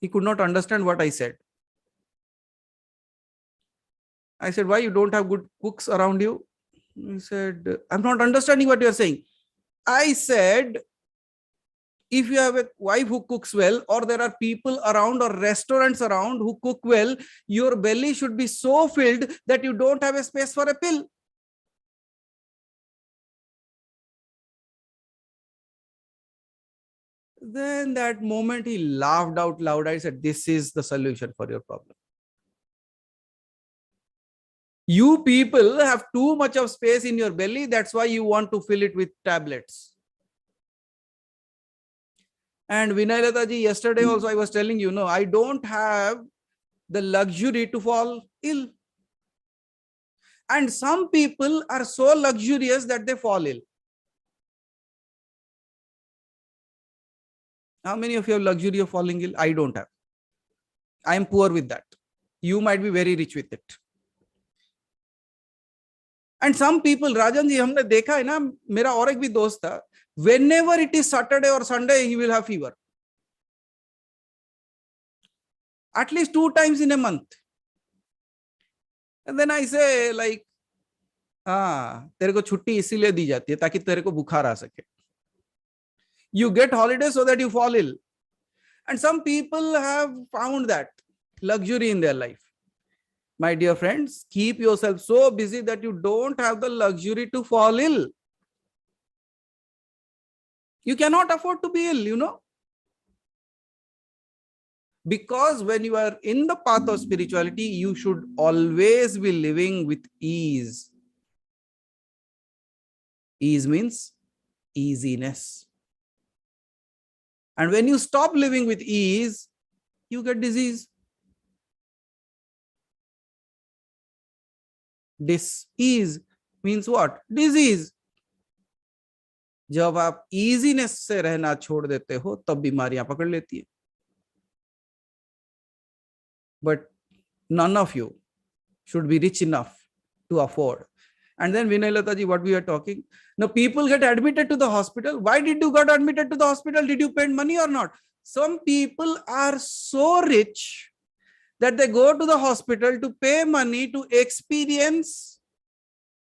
[SPEAKER 3] He could not understand what I said. I said, why? You don't have good cooks around you? He said, I'm not understanding what you're saying. I said, if you have a wife who cooks well, or there are people around or restaurants around who cook well, your belly should be so filled that you don't have a space for a pill. Then that moment he laughed out loud. I said, this is the solution for your problem. You people have too much of space in your belly. That's why you want to fill it with tablets. And Vinay Lataji, yesterday also I was telling you, no, I don't have the luxury to fall ill. And some people are so luxurious that they fall ill. How many of you have luxury of falling ill? I don't have. I am poor with that. You might be very rich with it. And some people, Rajan ji, हमने देखा है ना, मेरा और एक भी दोस्त था, whenever it is Saturday or Sunday, he will have fever. At least 2 times in a month. And then I say, like, तेरे को छुट्टी इसीलिए दी जाती है ताकि तेरे को बुखार आ सके. You get holidays so that you fall ill. And some people have found that luxury in their life. My dear friends, keep yourself so busy that you don't have the luxury to fall ill. You cannot afford to be ill, you know. Because when you are in the path of spirituality, you should always be living with ease. Ease means easiness. And when you stop living with ease, you get disease. Dis-ease means what? Disease. जब आप easiness से रहना छोड़ देते हो तब बीमारियां पकड़ लेती है. But none of you should be rich enough to afford. And then Vinay Lataji, what we are talking now, people get admitted to the hospital. Why did you got admitted to the hospital? Did you pay money or not? Some people are so rich that they go to the hospital to pay money to experience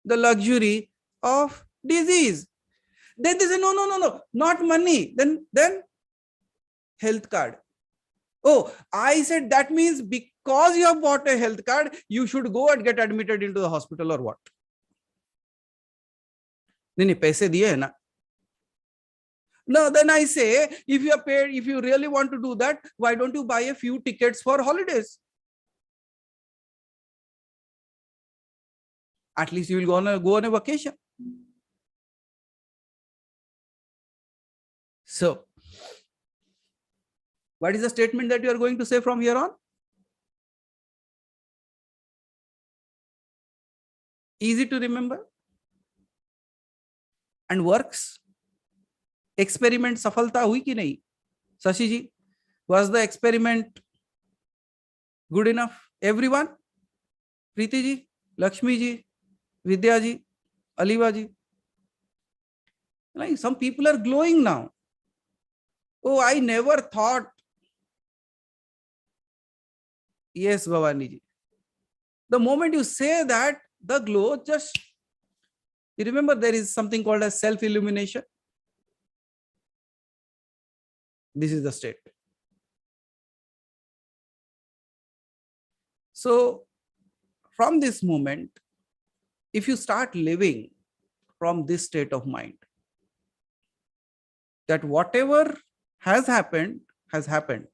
[SPEAKER 3] the luxury of disease. Then they say, no, no, no, no, not money. Then health card. Oh, I said that means because you have bought a health card, you should go and get admitted into the hospital or what? नहीं पैसे दिए है ना. No, then I say, if you are paid, if you really want to do that, why don't you buy a few tickets for holidays? At least you will go on a vacation. So, what is the statement that you are going to say from here on? Easy to remember and works. Experiment सफलता हुई कि नहीं? Shashi ji, was the experiment good enough? Everyone? Preeti ji, Lakshmi ji, Vidya ji, Aliva ji. Like some people are glowing now. Oh, I never thought. Yes, Bhavani ji. The moment you say that, the glow just, you remember there is something called as self-illumination. This is the state. So from this moment, if you start living from this state of mind, that whatever has happened, has happened.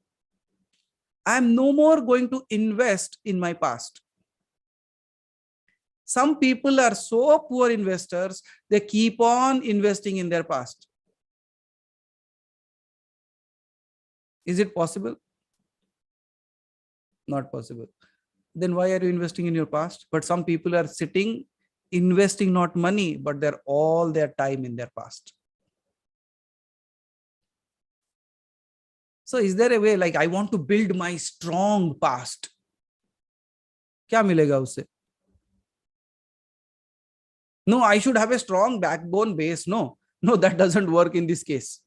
[SPEAKER 3] I am no more going to invest in my past. Some people are so poor investors, they keep on investing in their past. Is it possible? Not possible. Then why are you investing in your past? But some people are sitting, investing not money, but they're all their time in their past. So is there a way, like I want to build my strong past? क्या मिलेगा उससे? No, I should have a strong backbone base. No, that doesn't work in this case.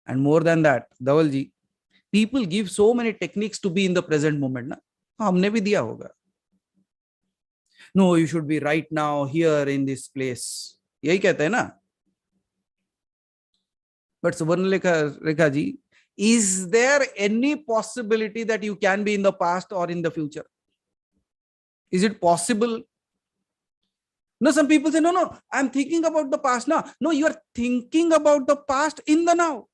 [SPEAKER 3] And more than that, Dhavalji, people give so many techniques to be in the present moment. Na? हमने भी दिया होगा. No, you should be right now here in this place. यही कहते हैं ना? But Subarnalekha Rekha ji, is there any possibility that you can be in the past or in the future? Is it possible? No, some people say, no, I'm thinking about the past now. No, you are thinking about the past in the now.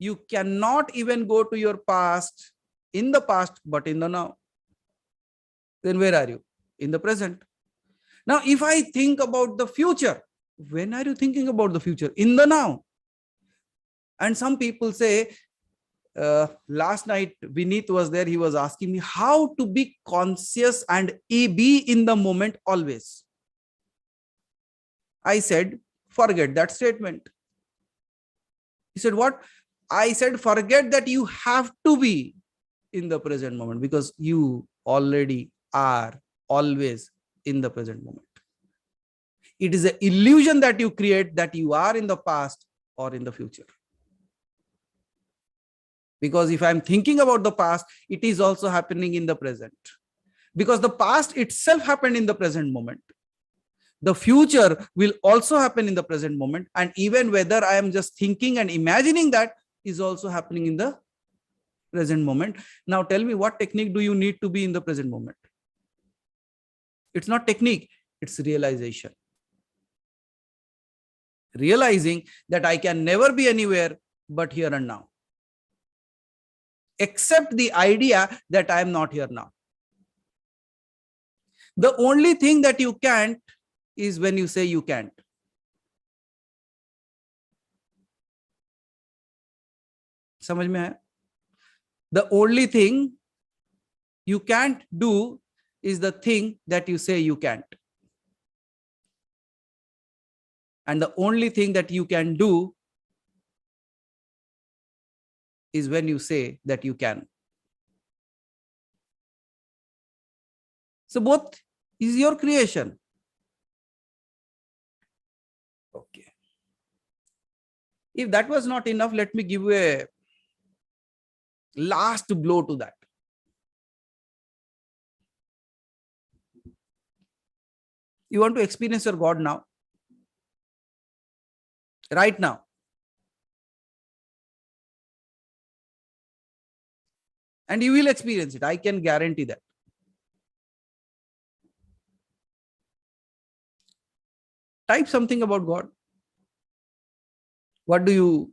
[SPEAKER 3] You cannot even go to your past in the past, but in the now. Then where are you? In the present. Now, if I think about the future, when are you thinking about the future? In the now. And some people say, last night Vineet was there, he was asking me how to be conscious and be in the moment always. I said, forget that statement. He said, what? I said, forget that you have to be in the present moment, because you already are always in the present moment. It is an illusion that you create that you are in the past or in the future. Because if I'm thinking about the past, it is also happening in the present. Because the past itself happened in the present moment. The future will also happen in the present moment. And even whether I am just thinking and imagining, that is also happening in the present moment. Now tell me, what technique do you need to be in the present moment? It's not technique, it's realization. Realizing that I can never be anywhere but here and now. Except the idea that I am not here now. The only thing that you can't is when you say you can't. समझ में है? The only thing you can't do is the thing that you say you can't. And the only thing that you can do is when you say that you can. So both is your creation. Okay. If that was not enough, let me give you a last blow to that. You want to experience your God now, right now. And you will experience it. I can guarantee that. Type something about God. What do you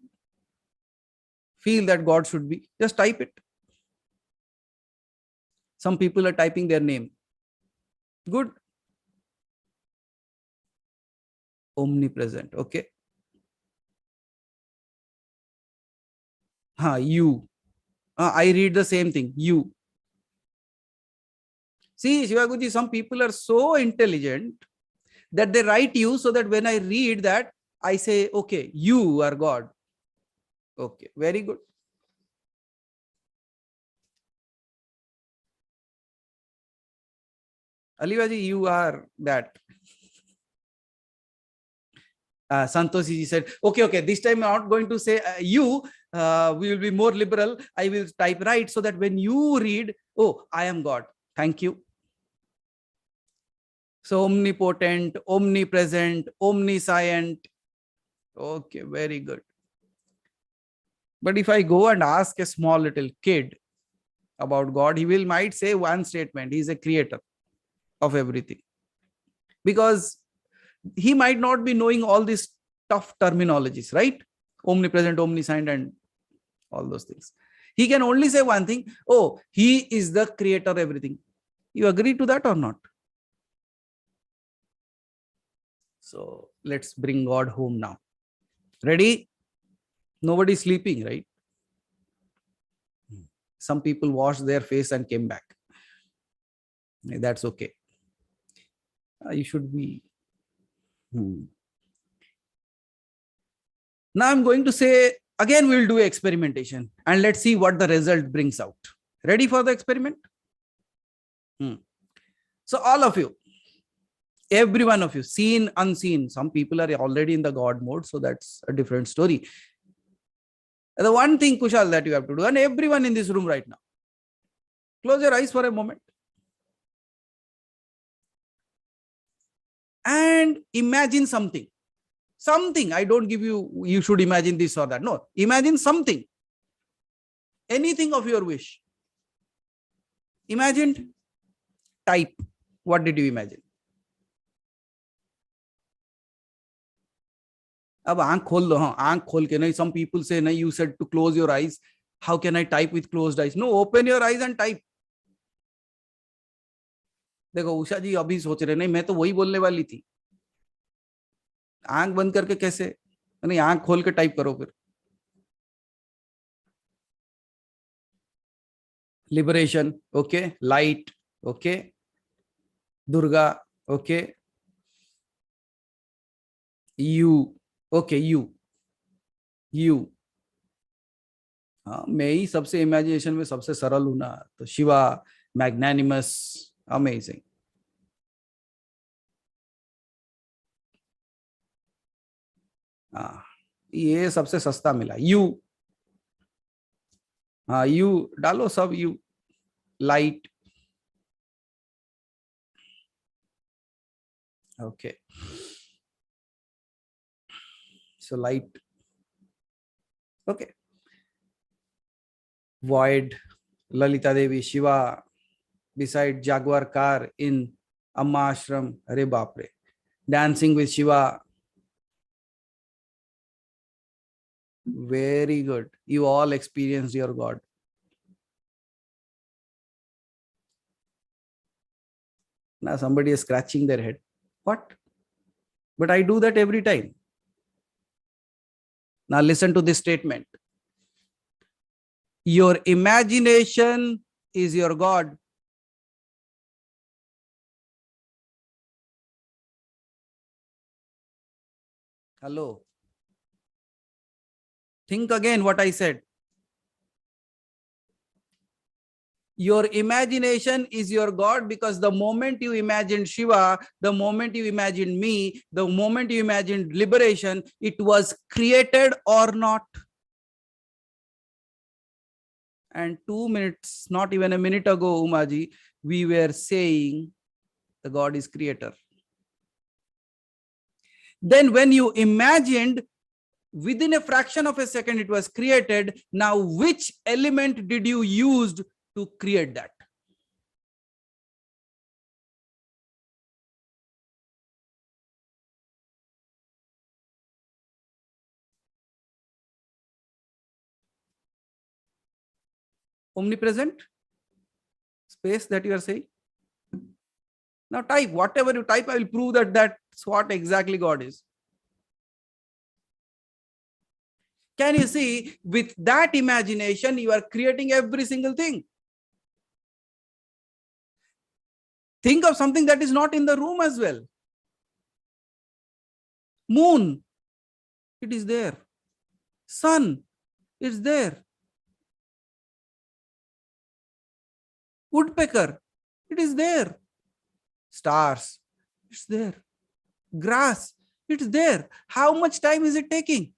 [SPEAKER 3] feel that God should be? Just type it. Some people are typing their name. Good. Omnipresent. Okay. You. I read the same thing. You. See, Shivaguruji, some people are so intelligent that they write you so that when I read that, I say, okay, you are God. Okay, very good. Alivaji, you are that. Santoshi ji said, okay, this time I'm not going to say you, we will be more liberal. I will type right so that when you read, oh, I am God. Thank you. So omnipotent, omnipresent, omniscient. Okay, very good. But if I go and ask a small little kid about God, he might say one statement. He is a creator of everything. Because he might not be knowing all these tough terminologies, right? Omnipresent, omniscient, and all those things. He can only say one thing. Oh, he is the creator of everything. You agree to that or not? So let's bring God home now. Ready? Nobody's sleeping, right? Some people washed their face and came back. That's okay. You should be. Now I'm going to say, again, we'll do experimentation and let's see what the result brings out. Ready for the experiment? So all of you, every one of you, seen, unseen, some people are already in the God mode, so that's a different story. The one thing, Kushal, that you have to do, and everyone in this room right now, close your eyes for a moment and imagine something. Something. I don't give you should imagine this or that. No, imagine something. Anything of your wish. Imagined. Type. What did you imagine? अब आंख खोल लो. आंख खोल के नहीं. Some people say, नहीं, you said to close your eyes. How can I type with closed eyes? No, open your eyes and type. देखो उषा जी अभी सोच रहे, नहीं मैं तो वही बोलने वाली थी. आंख बंद करके कैसे? नहीं, आंख खोल के टाइप करो फिर. Liberation. Okay. Light. Okay. Durga. Okay. You. Okay. You. मैं ही सबसे इमेजिनेशन में सबसे सरल हूं ना. तो शिवा, मैग्नानिमस, अमेजिंग. ये सबसे सस्ता मिला. यू. यू डालो सब. You. Light. Okay. So light. Okay. Void. Lalita Devi, Shiva beside Jaguar car in Amma Ashram. Arey Bapre. Dancing with Shiva. Very good. You all experienced your God. Now somebody is scratching their head. What? But I do that every time. Now listen to this statement. Your imagination is your God. Hello. Think again what I said. Your imagination is your God, because the moment you imagined Shiva, the moment you imagined me, the moment you imagined liberation, it was created or not. And 2 minutes, not even a minute ago, Umaji, we were saying the God is creator. Then when you imagined, within a fraction of a second it was created. Now which element did you use to create that? Omnipresent space that you are saying. Now type whatever you type. I will prove that that's what exactly God is. Can you see, with that imagination you are creating every single thing. Think of something that is not in the room as well. Moon, it is there. Sun, it's there. Woodpecker, it is there. Stars, it's there. Grass, it's there. How much time is it taking?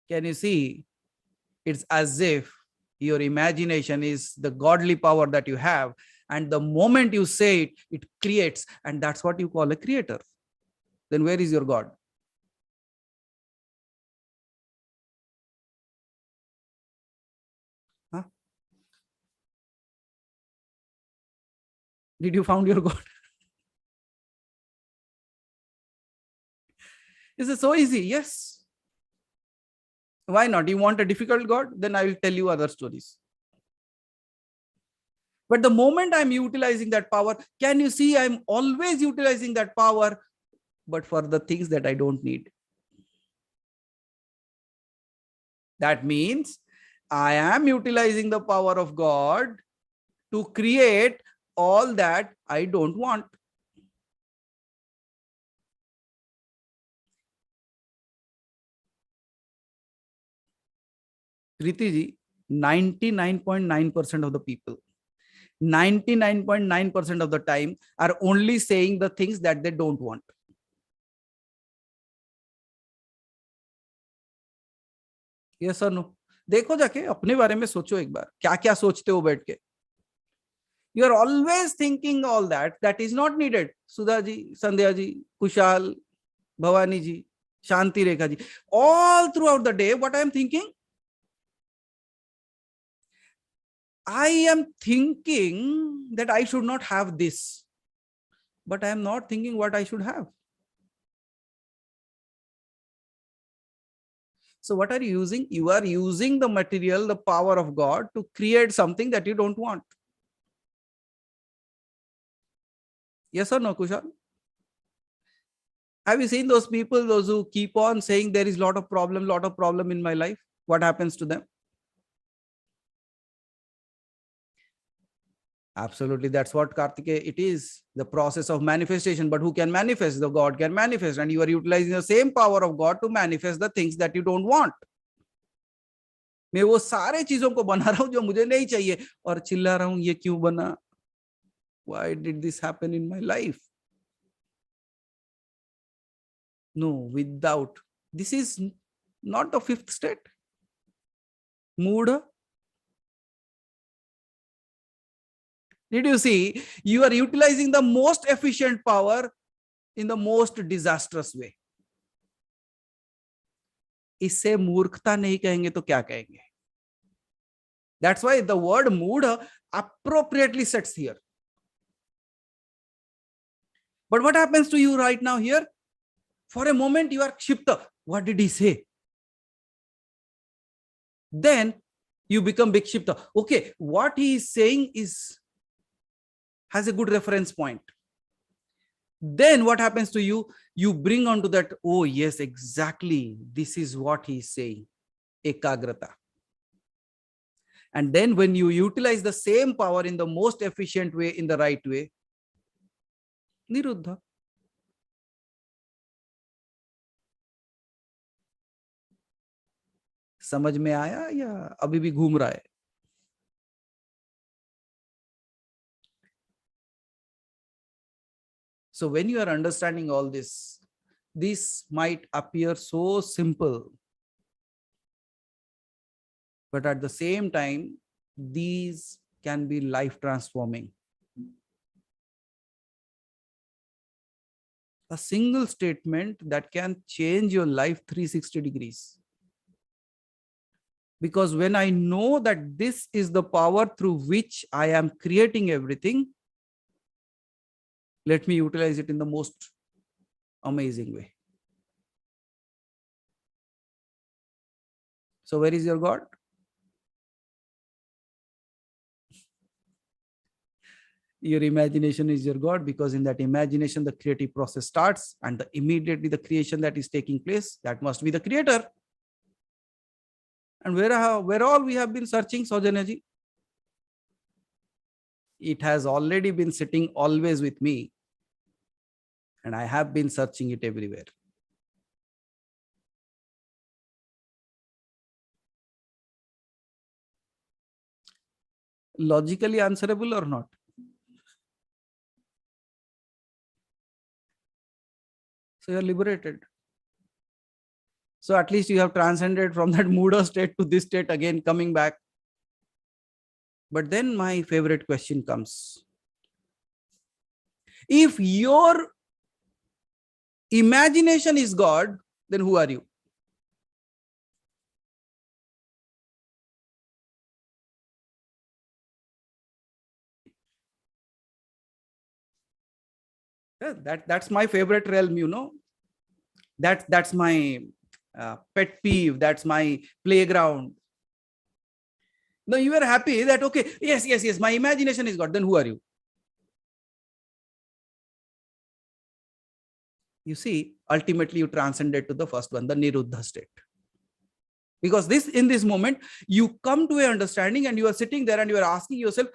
[SPEAKER 3] Can you see? It's as if your imagination is the godly power that you have, and the moment you say it, it creates, and that's what you call a creator. Then where is your God? Huh? Did you found your God? Is it so easy? Yes. Why not? You want a difficult God? Then I will tell you other stories. But the moment I'm utilizing that power, can you see I'm always utilizing that power, but for the things that I don't need? That means I am utilizing the power of God to create all that I don't want. Kriti ji, 99.9% of the people, 99.9% of the time are only saying the things that they don't want. Yes or no? देखो जाके अपने बारे में सोचो एक बार, क्या क्या सोचते हो बैठ के. You are always thinking all that is not needed. Sudha ji, Sandhya ji, Kushal, Bhavani ji, Shanti Rekha ji, all throughout the day, what I am thinking? I am thinking that I should not have this, but I am not thinking what I should have. So what are you using? You are using the material, the power of God to create something that you don't want. Yes or no, Kushal? Have you seen those people, those who keep on saying there is a lot of problem in my life? What happens to them? Absolutely, that's what Kartike, it is the process of manifestation. But who can manifest? The God can manifest, and you are utilizing the same power of God to manifest the things that you don't want. मैं वो सारे चीजों को बना रहा हूं जो मुझे नहीं चाहिए, और चिल्ला रहा हूं ये क्यों बना? Why did this happen in my life? No, without. This is not the fifth state. Mood. Did you see? You are utilizing the most efficient power in the most disastrous way. इसे मूर्खता नहीं कहेंगे तो क्या कहेंगे? That's why the word mood appropriately sets here. But what happens to you right now here? For a moment you are kshipta. What did he say? Then you become vikshipta. Okay, what he is saying has a good reference point. Then what happens to you? You bring onto that, oh yes, exactly, this is what he is saying. Ekagrata. And then when you utilize the same power in the most efficient way, in the right way, निरुद्ध. समझ में आया या अभी भी घूम रहा है? So when you are understanding all this might appear so simple, but at the same time, these can be life transforming. A single statement that can change your life 360 degrees. Because when I know that this is the power through which I am creating everything, let me utilize it in the most amazing way. So where is your God? Your imagination is your God, because in that imagination the creative process starts, and immediately the creation that is taking place, that must be the creator. And where all we have been searching, Saujanya, it has already been sitting always with me, and I have been searching it everywhere. Logically answerable or not? So you are liberated. So at least you have transcended from that Muda state to this state, again coming back. But then my favorite question comes. If your imagination is God, then who are you? Yeah, that's my favorite realm, you know. That's my pet peeve. That's my playground. Now you are happy that, okay, yes, my imagination is God. Then who are you? You see, ultimately you transcended to the first one, the Niruddha state. Because in this moment, you come to an understanding, and you are sitting there and you are asking yourself,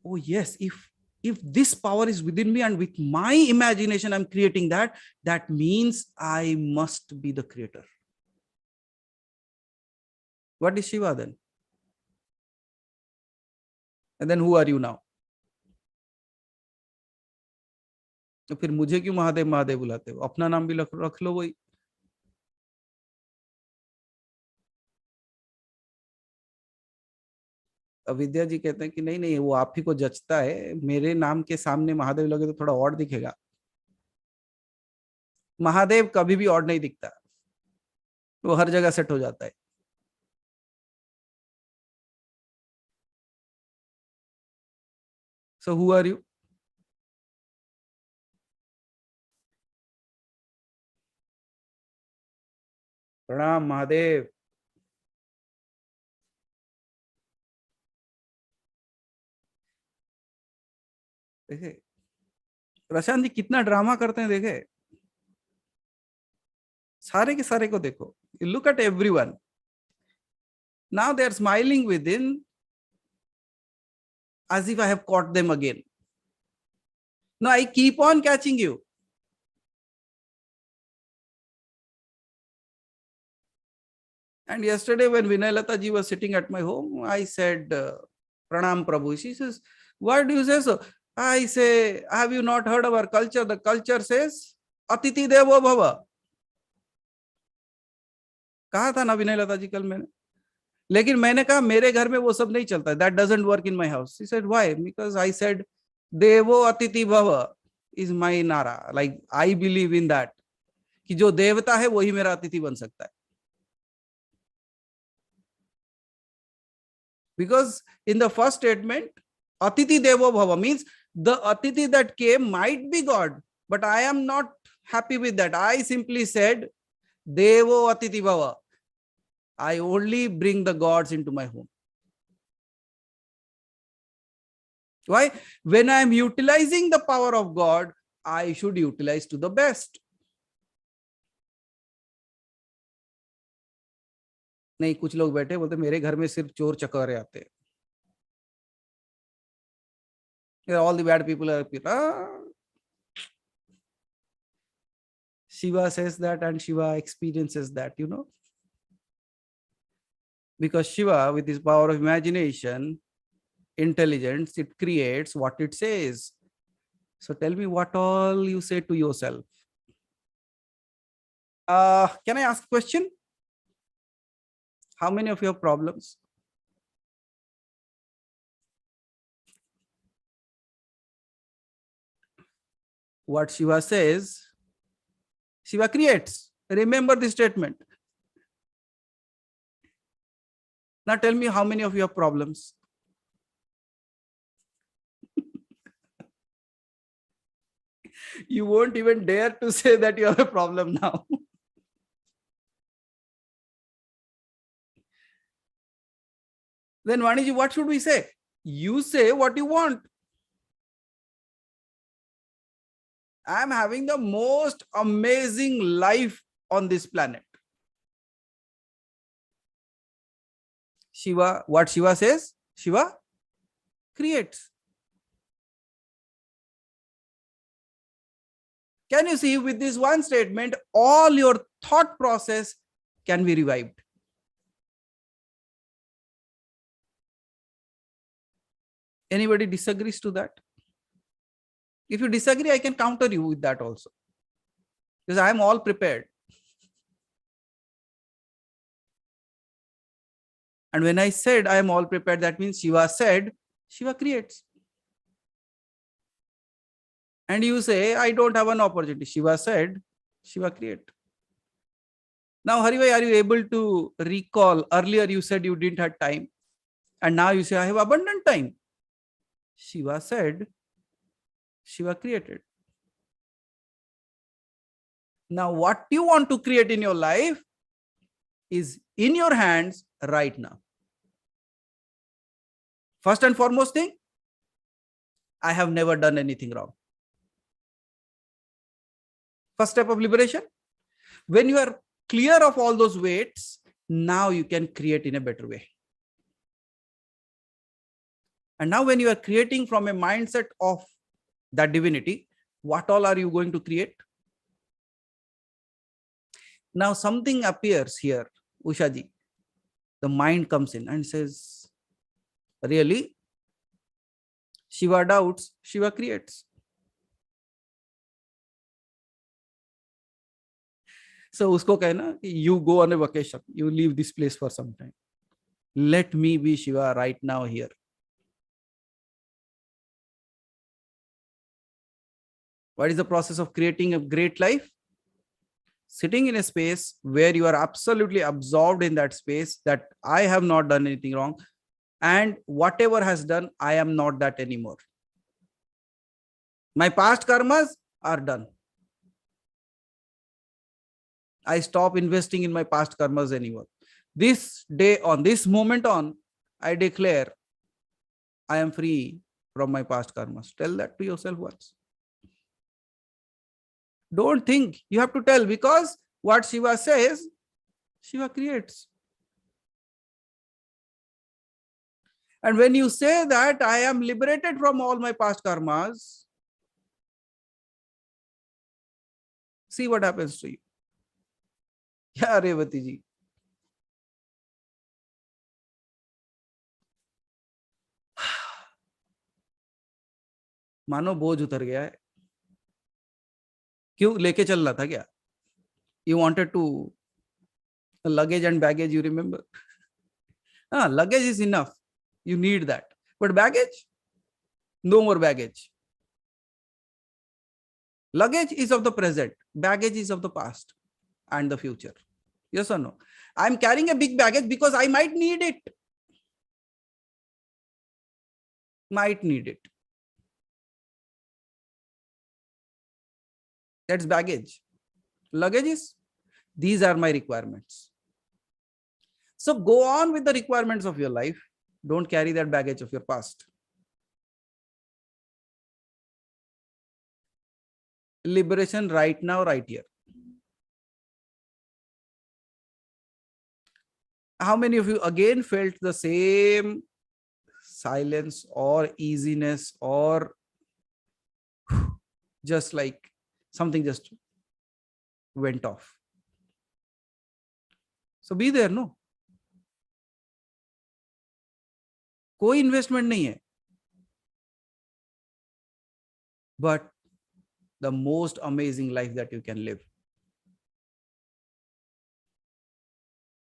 [SPEAKER 3] oh yes, if this power is within me, and with my imagination I'm creating that means I must be the creator. What is Shiva then? And then who are you now? तो फिर मुझे क्यों महादेव महादेव बुलाते हो? अपना नाम भी रख लो वही. विद्या जी कहते हैं कि नहीं नहीं, वो आप ही को जचता है, मेरे नाम के सामने महादेव लगे तो थोड़ा और दिखेगा. महादेव कभी भी और नहीं दिखता, वो हर जगह सेट हो जाता है. So who are you? प्रणाम महादेव. देखे प्रशांत जी कितना ड्रामा करते हैं, देखे सारे के सारे को देखो. You look at everyone. Now they are smiling within, as if I have caught them again. No, I keep on catching you. And yesterday when Vinay Lata ji was sitting at my home, I said, Pranam Prabhu. She says, why do you say so? I say, have you not heard our culture? The culture says, Atiti Devo Bhava. कहा था ना विनय लता जी कल मैंने. लेकिन मैंने कहा मेरे घर में वो सब नहीं चलता. That doesn't work in my house. She said, why? Because I said, Devo Atiti Bhava is my nara. Like I believe in that. कि जो देवता है वही मेरा अतिथि बन सकता है. Because in the first statement, Atiti Devo Bhava means the Atiti that came might be God, but I am not happy with that. I simply said, Devo Atiti Bhava. I only bring the gods into my home. Why? When I am utilizing the power of God, I should utilize to the best. नहीं, कुछ लोग बैठे बोलते मेरे घर में सिर्फ चोर चकारे आते हैं. All the bad people are people. Shiva says that and Shiva experiences that, because Shiva, with his power of imagination, intelligence, it creates what it says. So tell me what all you say to yourself. Can I ask a question? How many of you have problems? What Shiva says, Shiva creates. Remember this statement. Now tell me how many of you have problems? You won't even dare to say that you have a problem now. Then Vaniji, what should we say? You say what you want. I'm having the most amazing life on this planet. Shiva, what Shiva says? Shiva creates. Can you see, with this one statement, all your thought process can be revived? Anybody disagrees to that? If you disagree, I can counter you with that also, because I am all prepared. And when I said I am all prepared, that means Shiva said, Shiva creates. And you say, I don't have an opportunity. Shiva said, Shiva create. Now, Haribhai, are you able to recall? Earlier you said you didn't have time. And now you say, I have abundant time. Shiva said, Shiva created. Now, what you want to create in your life is in your hands right now. First and foremost thing, I have never done anything wrong. First step of liberation. When you are clear of all those weights, now you can create in a better way. And now when you are creating from a mindset of that divinity, what all are you going to create? Now something appears here, Ushaji. The mind comes in and says, really? Shiva doubts, Shiva creates. So usko कहना, you go on a vacation, you leave this place for some time. Let me be Shiva right now here. What is the process of creating a great life? Sitting in a space where you are absolutely absorbed in that space, that I have not done anything wrong, and whatever has done, I am not that anymore. My past karmas are done. I stop investing in my past karmas anymore. This day on, this moment on, I declare I am free from my past karmas. Tell that to yourself once. Don't think, you have to tell, because what Shiva says, Shiva creates. And when you say that I am liberated from all my past karmas, see what happens to you. Yeah, Revati ji. मानो बोझ उतर गया है. क्यों लेके चल रहा था क्या? You wanted to luggage and baggage, you remember? Luggage is enough. You need that. But baggage? No more baggage. Luggage is of the present. Baggage is of the past and the future. Yes or no? I'm carrying a big baggage because I might need it. Might need it. That's baggage. Luggage is, these are my requirements. So go on with the requirements of your life. Don't carry that baggage of your past. Liberation right now, right here. How many of you again felt the same silence or easiness, or just like something just went off. So be there, no? कोई investment नहीं है, but the most amazing life that you can live.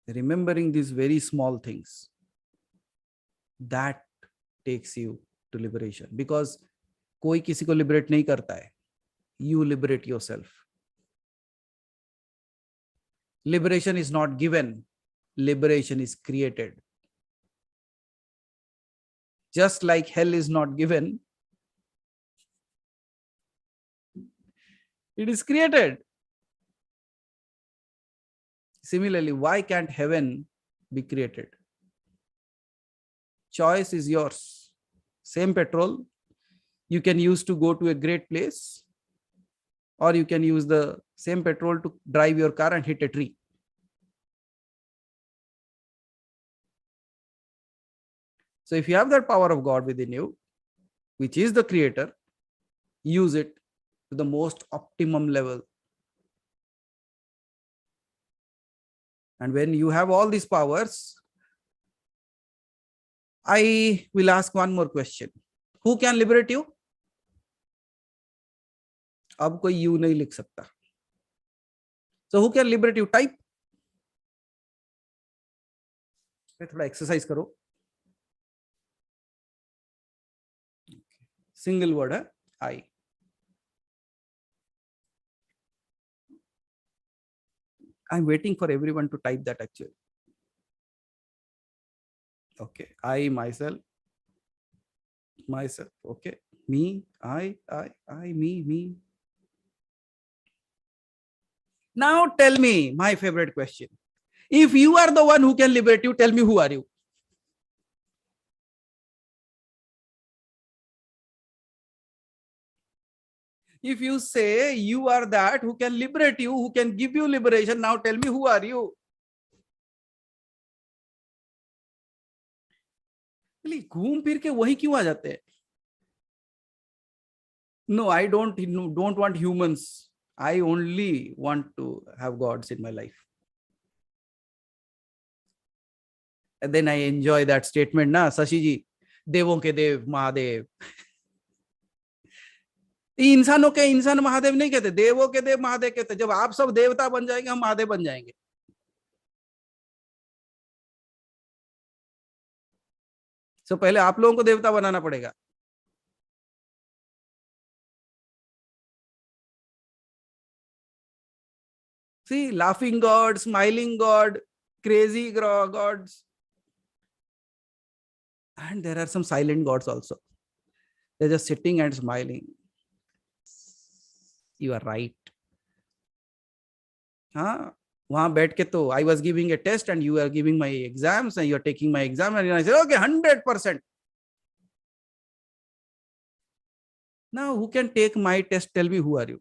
[SPEAKER 3] Remembering these very small things, that takes you to liberation. Because कोई किसी को liberate नहीं करता है. You liberate yourself. Liberation is not given. Liberation is created. Just like hell is not given, it is created. Similarly, why can't heaven be created? Choice is yours. Same petrol you can use to go to a great place, or you can use the same petrol to drive your car and hit a tree. So if you have that power of God within you, which is the creator, use it to the most optimum level. And when you have all these powers, I will ask one more question. Who can liberate you? अब कोई you नहीं लिख सकता. So who can liberate you? Type. थोड़ा exercise करो. Single word है I. I'm waiting for everyone to type that actually. Okay, I, myself. Okay, me, I, me. Now tell me my favorite question. If you are the one who can liberate you, tell me who are you? If you say you are that who can liberate you, who can give you liberation, now tell me who are you? घूम फिर के वही क्यों आ जाते हैं? No, I don't want humans. I only want to have gods in my life. And then I enjoy that statement, na, Sashi ji, देवों के देव महादेव. इंसानों के इंसान महादेव नहीं कहते, देवों के देव महादेव कहते. जब आप सब देवता बन जाएंगे, हम महादेव बन जाएंगे. तो पहले आप लोगों को देवता बनाना पड़ेगा. See, laughing God, smiling God, crazy gods. And there are some silent gods also. They're just sitting and smiling. You are right. हाँ, वहां बैठ के तो I was giving a test and you are giving my exams and you are taking my exam and I said, okay, 100%. Now, who can take my test? Tell me, who are you?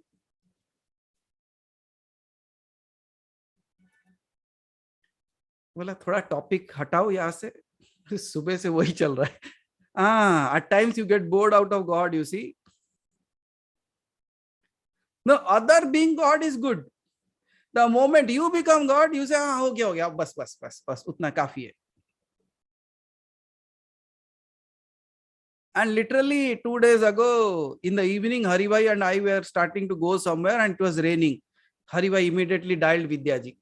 [SPEAKER 3] बोला थोड़ा topic हटाओ यहाँ से. सुबह से वही चल रहा है. At times you get bored out of God, you see. No, other being God is good. The moment you become God, you say, हो गया, बस, उतना काफी है. And literally 2 days ago, in the evening, Haribhai and I were starting to go somewhere and it was raining. Haribhai immediately dialed Vidyaji.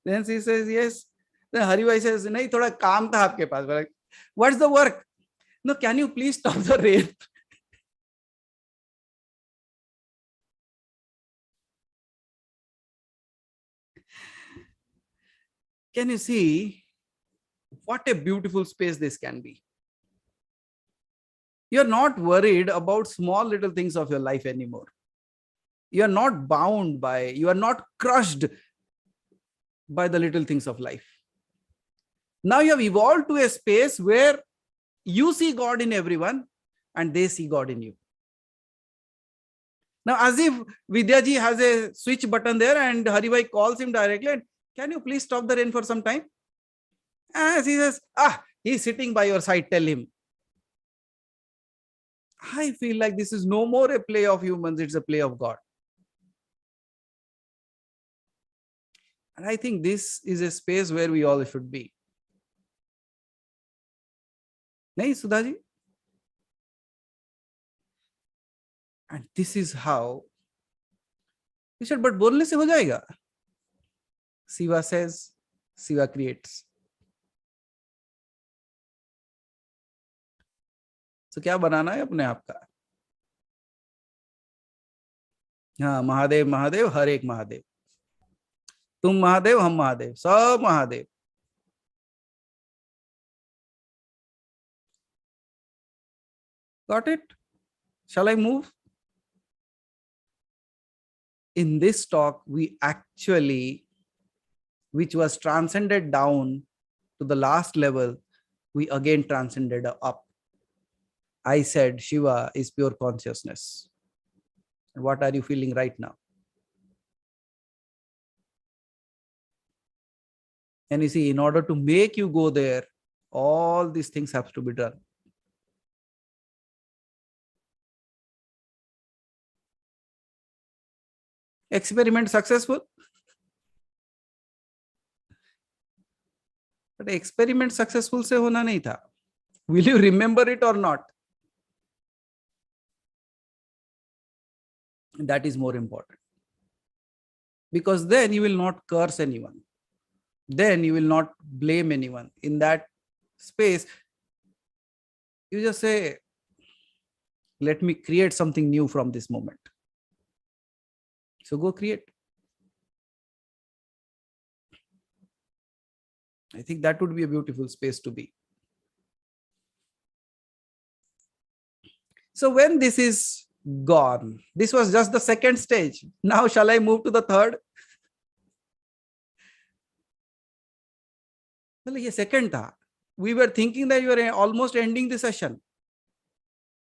[SPEAKER 3] Then she says, yes. Then Haribhai says, nahi, thoda kaam tha aapke paas. Like, what's the work? No, can you please stop the rain? Can you see what a beautiful space this can be? You're not worried about small little things of your life anymore. You are not bound by, you are not crushed by the little things of life. Now you have evolved to a space where you see God in everyone and they see God in you. Now, as if Vidyaji has a switch button there and Haribhai calls him directly, and can you please stop the rain for some time? As he says, he's sitting by your side, tell him. I feel like this is no more a play of humans, it's a play of God. And I think this is a space where we all should be. Nahi, Sudhaji? And this is how we said, but बोलने से हो जाएगा? Shiva says, Shiva creates. So क्या बनाना है अपने आप का? हाँ, महादेव महादेव, हर एक महादेव. तुम महादेव, हम महादेव, सब Mahadev. Got it? Shall I move? In this talk, we actually, which was transcended down to the last level, we again transcended up. I said Shiva is pure consciousness. And what are you feeling right now? And you see, in order to make you go there, all these things have to be done. Experiment successful? But experiment successful se hona nahi tha. Will you remember it or not? That is more important. Because then you will not curse anyone. Then you will not blame anyone. In that space, you just say, let me create something new from this moment. So go create. I think that would be a beautiful space to be. So when this is gone, this was just the second stage. Now shall I move to the third? Well, ये second था. We were thinking that you are almost ending the session.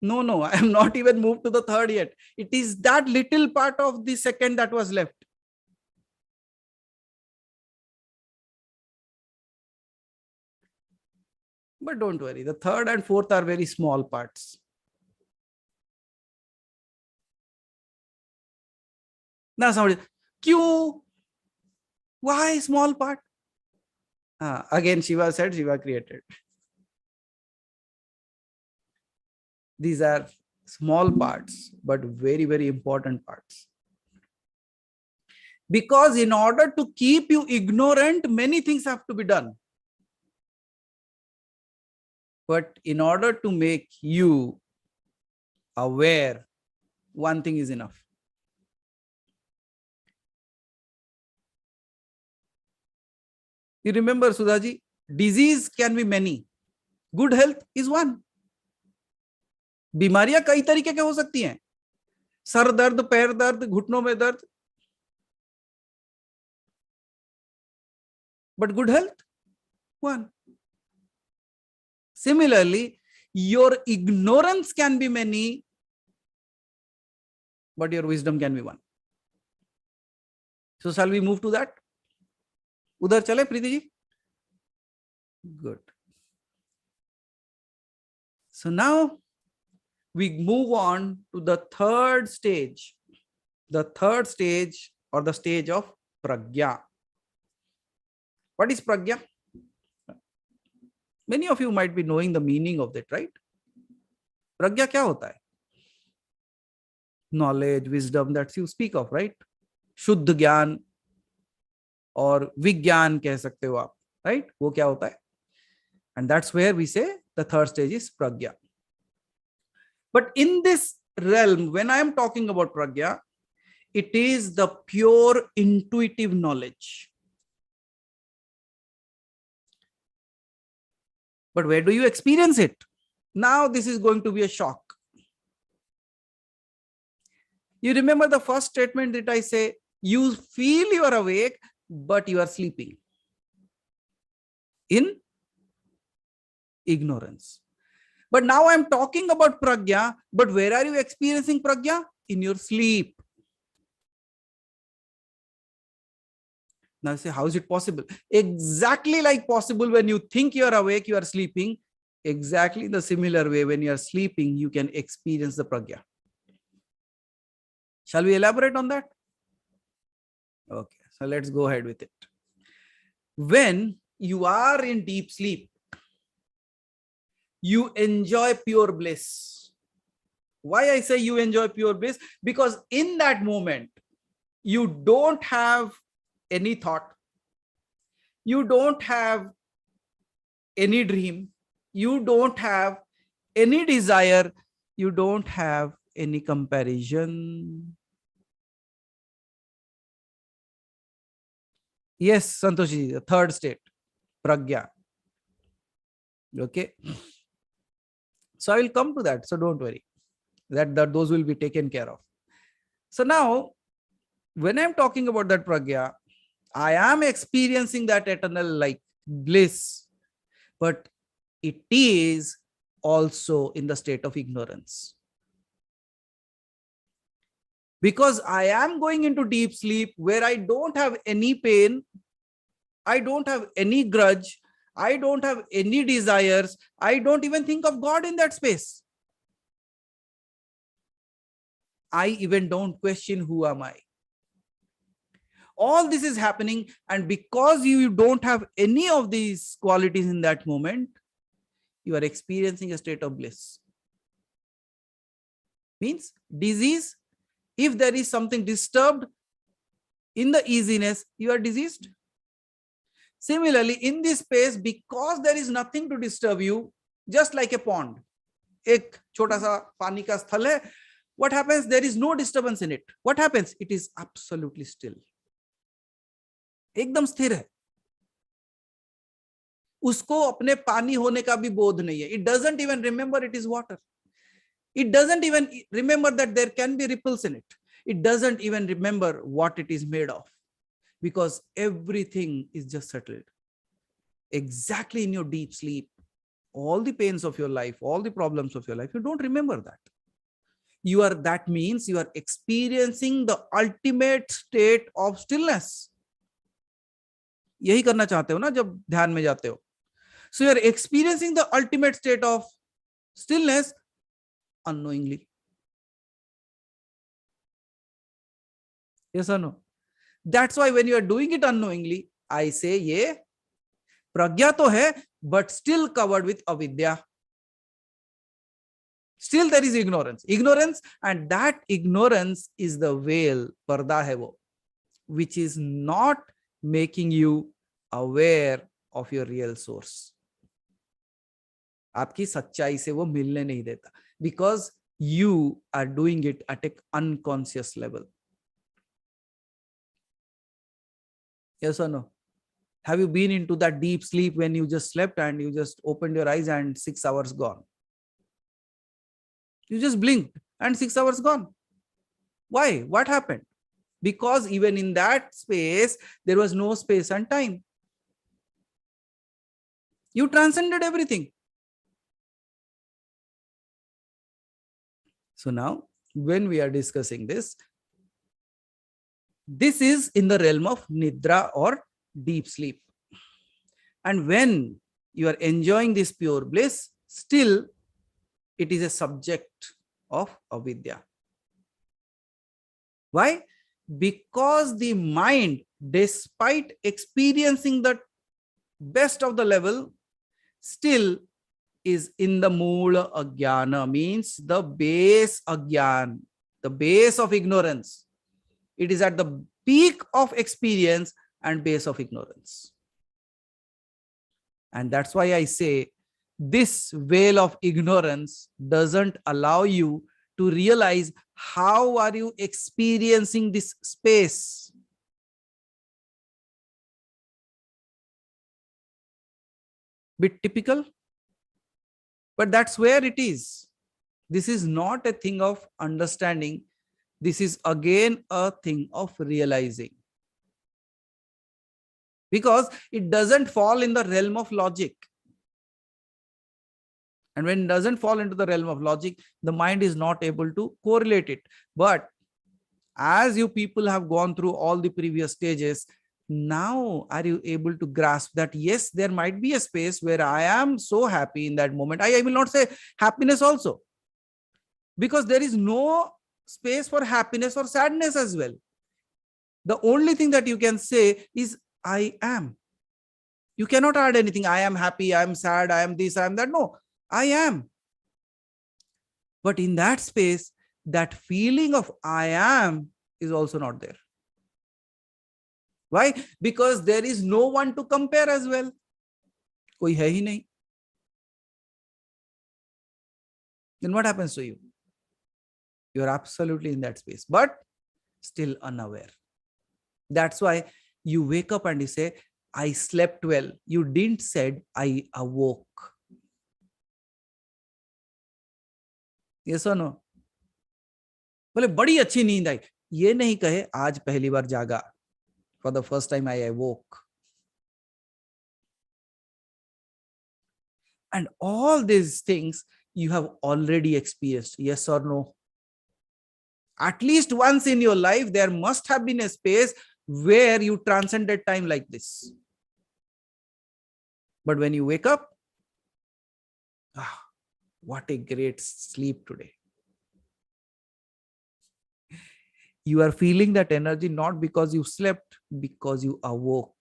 [SPEAKER 3] No, I am not even moved to the third yet. It is that little part of the second that was left. But don't worry, the third and fourth are very small parts. Now somebody, Q, why small part? Again, Shiva said, Shiva created. These are small parts, but very, very important parts. Because in order to keep you ignorant, many things have to be done. But in order to make you aware, one thing is enough. You remember, Sudhaji, disease can be many. Good health is one. बीमारियां कई तरीके के हो सकती हैं. Sir दर्द, पैर दर्द, घुटनों में दर्द. But good health, one. Similarly, your ignorance can be many, but your wisdom can be one. So shall we move to that? Udhar chale, Preeti ji? Good. So now we move on to the third stage. The third stage, or the stage of pragya. What is pragya? Many of you might be knowing the meaning of that, right? Pragya kya hota hai? Knowledge, wisdom that you speak of, right? Shuddh gyan or vigyan keh sakte ho aap, right? Wo kya hota hai? And that's where we say the third stage is pragya. But in this realm, when I am talking about pragya, it is the pure intuitive knowledge. But where do you experience it? Now this is going to be a shock. You remember the first statement that I say, you feel you are awake, but you are sleeping. In ignorance. But now I'm talking about pragya, but where are you experiencing pragya? In your sleep. Now say, how is it possible? Exactly like possible when you think you are awake, you are sleeping. exactly the similar way when you are sleeping, you can experience the pragya. Shall we elaborate on that? Okay, so let's go ahead with it. When you are in deep sleep, you enjoy pure bliss. Why I say you enjoy pure bliss? Because in that moment, you don't have any thought, you don't have any dream, you don't have any desire, you don't have any comparison. Yes, Santoshi, the third state, pragya. Okay. So I will come to that. So don't worry. That those will be taken care of. So now, when I'm talking about that pragya, I am experiencing that eternal like bliss, but it is also in the state of ignorance. Because I am going into deep sleep where I don't have any pain, I don't have any grudge, I don't have any desires, I don't even think of God in that space. I even don't question who am I. All this is happening, and because you don't have any of these qualities in that moment, you are experiencing a state of bliss. Means disease, if there is something disturbed in the easiness, you are diseased. Similarly, in this space, because there is nothing to disturb you, just like a pond, एक छोटा सा पानी का स्थल है, what happens? There is no disturbance in it. What happens? It is absolutely still. एकदम स्थिर है. उसको अपने पानी होने का भी बोध नहीं है. It doesn't even remember it is water. It doesn't even remember that there can be ripples in it. It doesn't even remember what it is made of, because everything is just settled. Exactly in your deep sleep, all the pains of your life, all the problems of your life, you don't remember that. That means you are experiencing the ultimate state of stillness. यही करना चाहते हो ना जब ध्यान में जाते हो. So you are experiencing the ultimate state of stillness unknowingly. Yes or no? That's why when you are doing it unknowingly, I say ये pragya तो है, but still covered with avidya. Still there is ignorance, and that ignorance is the veil, पर्दा है वो, which is not making you aware of your real source. आपकी सच्चाई से वो मिलने नहीं देता, because you are doing it at an unconscious level. Yes or no? Have you been into that deep sleep when you just slept and you just opened your eyes and 6 hours gone? You just blinked and 6 hours gone. Why? What happened? Because even in that space, there was no space and time. You transcended everything. So now, when we are discussing this, this is in the realm of nidra or deep sleep. And when you are enjoying this pure bliss, still it is a subject of avidya. Why? Because the mind, despite experiencing the best of the level, still is in the mula ajnana, means the base ajnan, the base of ignorance. It is at the peak of experience and base of ignorance. And that's why I say this veil of ignorance doesn't allow you to realize how are you experiencing this space. Bit typical, but that's where it is. This is not a thing of understanding. This is again a thing of realizing. Because it doesn't fall in the realm of logic. And when it doesn't fall into the realm of logic, the mind is not able to correlate it. But as you people have gone through all the previous stages, Now, are you able to grasp that? Yes, there might be a space where I am so happy in that moment. I will not say happiness also, because there is no space for happiness or sadness as well. The only thing that you can say is, I am. You cannot add anything. I am happy, I am sad, I am this, I am that. No, I am. But in that space, that feeling of I am is also not there. Why? Because there is no one to compare as well. कोई है ही नहीं. Then what happens to you? You are absolutely in that space, but still unaware. That's why you wake up and you say, I slept well. You didn't said I awoke. Yes or no? बोले बड़ी अच्छी नींद आई. ये नहीं कहे आज पहली बार जागा. For the first time I awoke. And all these things you have already experienced. Yes or no? At least once in your life, there must have been a space where you transcended time like this. But when you wake up, what a great sleep today. You are feeling that energy not because you slept, because you awoke.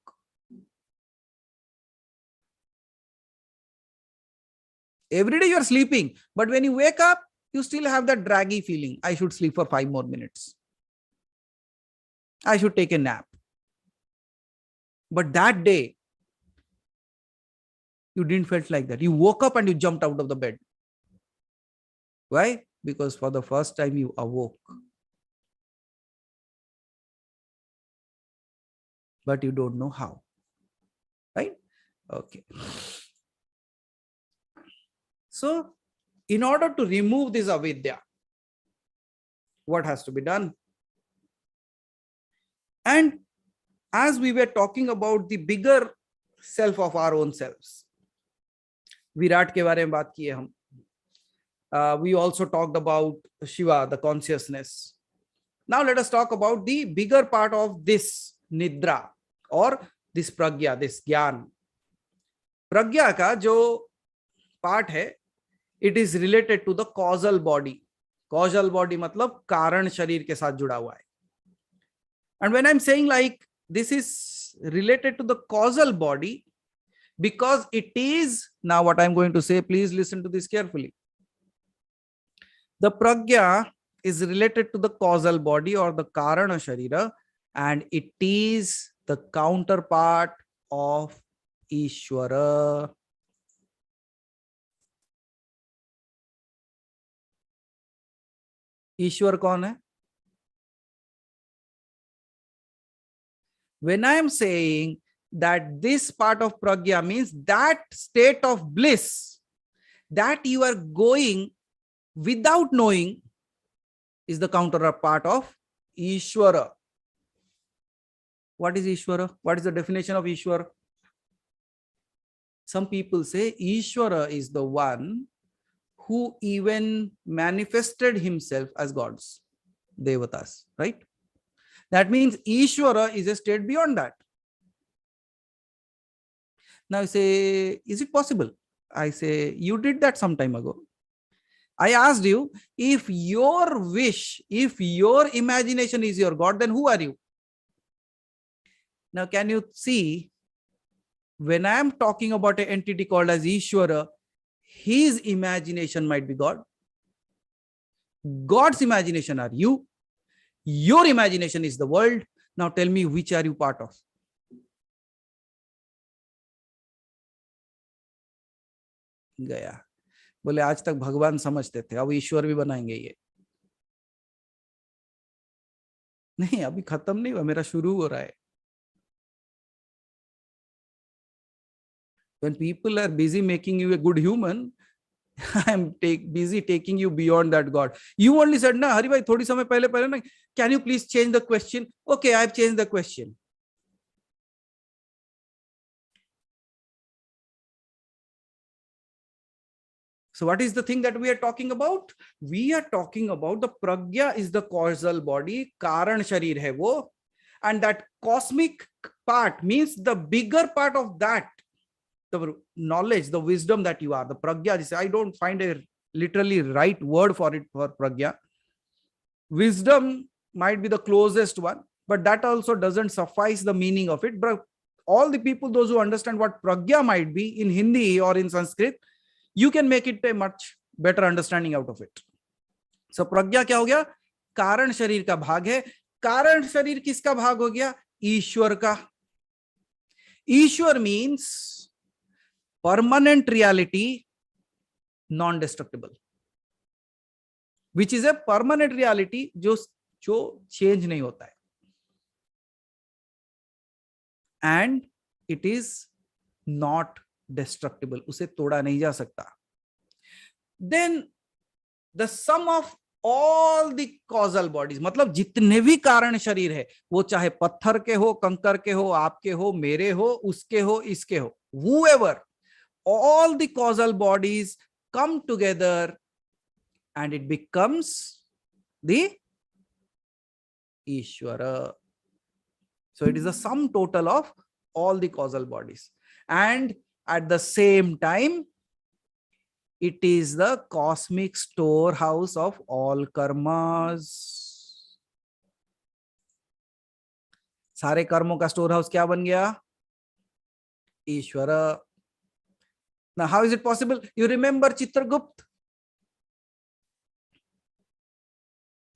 [SPEAKER 3] Every day you are sleeping, but when you wake up, you still have that draggy feeling. I should sleep for 5 more minutes. I should take a nap. But that day, you didn't felt like that. You woke up and you jumped out of the bed. Why? Because for the first time you awoke. But you don't know how. Right? Okay. So, in order to remove this avidya, what has to be done? And as we were talking about the bigger self of our own selves, Virat के बारे में बात किए हम. We also talked about Shiva, the consciousness. Now let us talk about the bigger part of this nidra or this pragya, this gyan. Pragya का जो part है, it is related to the causal body. Causal body मतलब कारण शरीर के साथ जुड़ा हुआ है. And when I'm saying like this is related to the causal body, because it is, now what I'm going to say, please listen to this carefully. The pragya is related to the causal body or the karana sharira, and it is the counterpart of Ishvara. ईश्वर कौन है? When I am saying that this part of pragya means that state of bliss that you are going without knowing is the counterpart of Ishvara. What is Ishvara? What is the definition of Ishvara? Some people say Ishvara is the one who even manifested himself as gods, devatas, right? That means Ishvara is a state beyond that. Now you say, is it possible? I say, you did that some time ago. I asked you, if your wish, if your imagination is your God, then who are you? Now can you see, when I am talking about an entity called as Ishvara, his imagination might be God. God's imagination are you. Your imagination is the world. Now tell me, which are you part of? गया. बोले आज तक भगवान समझते थे, अब ईश्वर भी बनाएंगे ये. नहीं, अभी खत्म नहीं हुआ, मेरा शुरू हो रहा है. When people are busy making you a good human, I am busy taking you beyond that God. You only said, na, Hari bhai, thodi samay pehle na, can you please change the question? Okay, I have changed the question. So what is the thing that we are talking about? We are talking about the pragya is the causal body, karan sharir hai wo, And that cosmic part means the bigger part of that, the knowledge, the wisdom that you are, the pragya. I don't find a literally right word for it for pragya. Wisdom might be the closest one, but that also doesn't suffice the meaning of it. But all the people, those who understand what pragya might be in Hindi or in Sanskrit, you can make it a much better understanding out of it. So pragya क्या हो गया? कारण शरीर का भाग है. कारण शरीर किसका भाग हो गया? ईश्वर का. ईश्वर means permanent reality, non-destructible, which is a permanent reality जो change नहीं होता है. And it is not destructible, उसे तोड़ा नहीं जा सकता. Then the sum of all the causal bodies, मतलब जितने भी कारण शरीर है, वो चाहे पत्थर के हो, कंकर के हो, आपके हो, मेरे हो, उसके हो, इसके हो, whoever, all the causal bodies come together and it becomes the Ishvara. So it is the sum total of all the causal bodies. And at the same time, it is the cosmic storehouse of all karmas. सारे कर्मों का store house क्या बन गया? ईश्वर. Now, how is it possible? You remember Chitragupta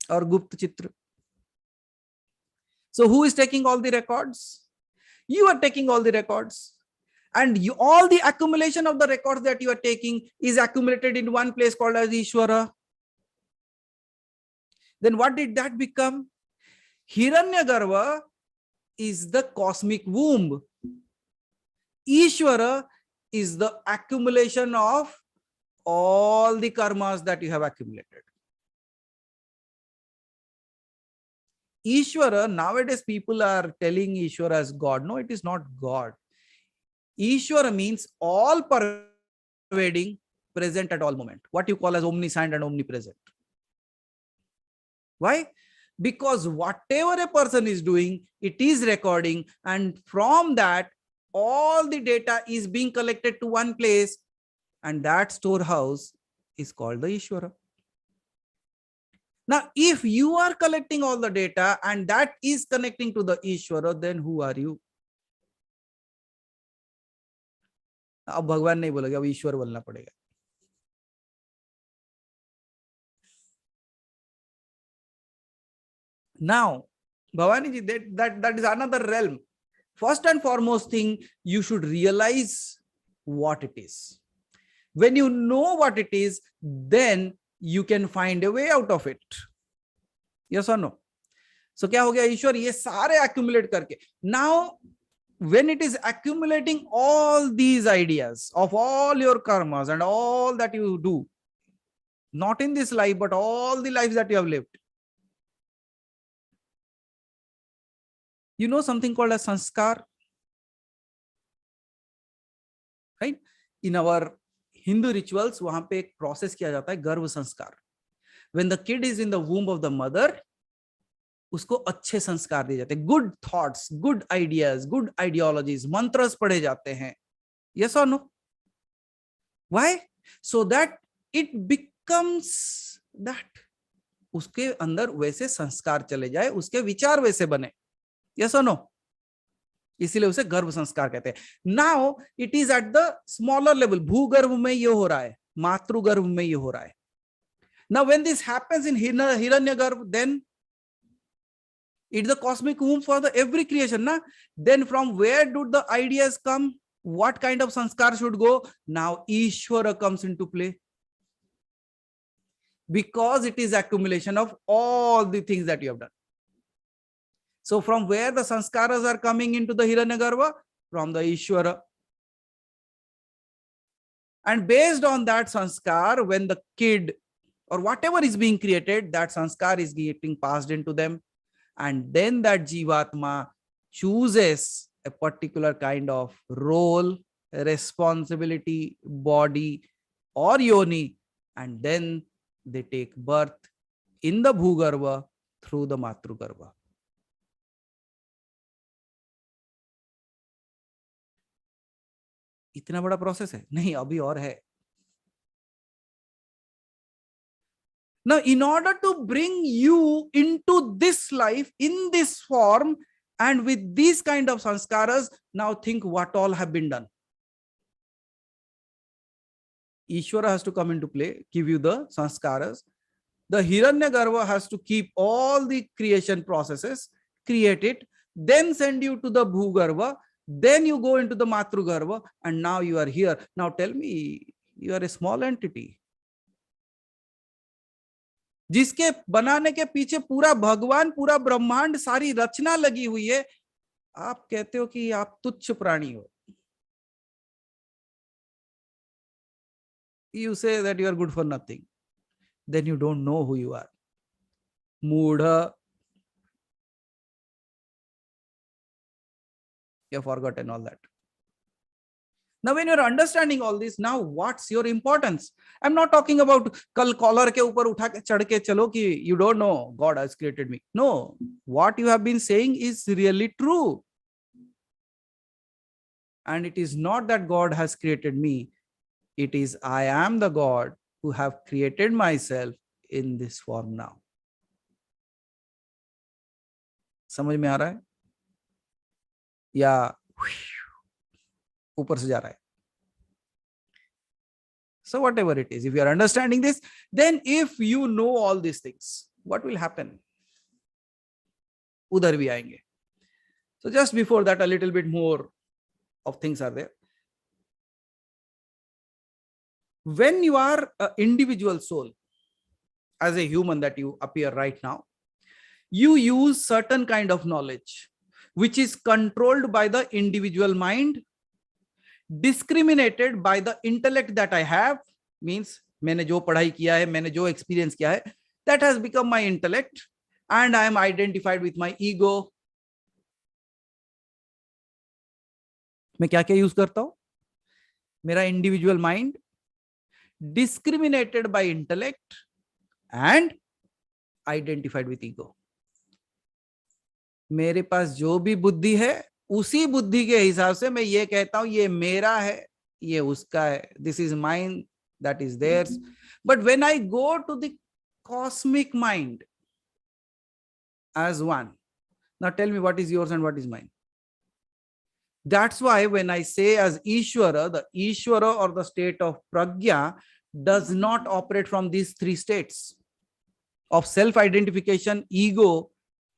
[SPEAKER 3] or Gupta Chitra? So who is taking all the records? You are taking all the records. And all the accumulation of the records that you are taking is accumulated in one place called as Ishvara. Then what did that become? Hiranyagarbha is the cosmic womb. Ishvara is the accumulation of all the karmas that you have accumulated. Ishvara, nowadays people are telling Ishvara as God. No, it is not God. Ishvara means all pervading, present at all moment. What you call as omniscient and omnipresent. Why? Because whatever a person is doing, it is recording, and from that, all the data is being collected to one place, and that storehouse is called the Ishvara. Now, if you are collecting all the data and that is connecting to the Ishvara, then who are you? अब भगवान नहीं बोलेगा, अब ईश्वर बोलना पड़ेगा. Now, Bhavani ji, that is another realm. First and foremost thing, you should realize what it is. When you know what it is, then you can find a way out of it. Yes or no? So क्या हो गया? ईश्वर ये सारे accumulate करके. Now, when it is accumulating all these ideas of all your karmas and all that you do, not in this life, but all the lives that you have lived, you know something called as sanskar, right? In our Hindu rituals, वहां पे एक process किया जाता है गर्भ संस्कार. When the kid is in the womb of the mother, उसको अच्छे संस्कार दिए जाते हैं. Good thoughts, good ideas, good ideologies, mantras पढ़े जाते हैं. Yes or no? Why? So that it becomes that. उसके अंदर वैसे संस्कार चले जाए, उसके विचार वैसे बने. Yes or no? इसीलिए उसे गर्भ संस्कार कहते हैं. Now it is at the smaller level. भूगर्भ में ये हो रहा है, मातृगर्भ में ये हो रहा है. Now when this happens in Hiranyagarbha, then it's the cosmic womb for the every creation. Na? Then from where do the ideas come? What kind of sanskar should go? Now Ishvara comes into play. Because it is accumulation of all the things that you have done. So from where the sanskaras are coming into the Hiranyagarbha? From the Ishvara. And based on that sanskar, when the kid or whatever is being created, that sanskar is getting passed into them. And then that Jivatma chooses a particular kind of role, responsibility, body, or yoni, and then they take birth in the Bhugarbha through the Matrugarbha. इतना बड़ा process है? नहीं, अभी और है. Now, in order to bring you into this life in this form and with these kind of sanskaras, now think what all have been done. Ishvara has to come into play, give you the sanskaras. The Hiranyagarbha has to keep all the creation processes, create it, then send you to the Bhugarbha, then you go into the Matrugarbha, and now you are here. Now tell me, you are a small entity. जिसके बनाने के पीछे पूरा भगवान, पूरा ब्रह्मांड, सारी रचना लगी हुई है, आप कहते हो कि आप तुच्छ प्राणी हो. You say that you are good for nothing. Then you don't know who you are. Moodha. You have forgotten all that. Now, when you're understanding all this, now what's your importance? I'm not talking about kal collar ke upar utha ke chad ke chalo ki you don't know God has created me. No, what you have been saying is really true. And it is not that God has created me. It is I am the God who have created myself in this form now. समझ में आ रहा है या ऊपर से जा रहा है? So whatever it is, if you are understanding this, then if you know all these things, what will happen? Udhar bhi aayenge. So just before that, a little bit more of things are there. When you are an individual soul, as a human that you appear right now, you use certain kind of knowledge, which is controlled by the individual mind, discriminated by the intellect that I have, means मैंने जो पढ़ाई किया है, मैंने जो experience किया है, that has become my intellect, and I am identified with my ego. मैं क्या क्या यूज करता हूं? मेरा individual mind, discriminated by intellect, and identified with ego. मेरे पास जो भी बुद्धि है, उसी बुद्धि के हिसाब से मैं ये कहता हूं ये मेरा है, ये उसका है. This is mine, that is theirs. But when I go to the cosmic mind as one, now tell me what is yours and what is mine. That's why when I say as Ishvara, the Ishvara or the state of Pragya does not operate from these three states of self-identification, ego,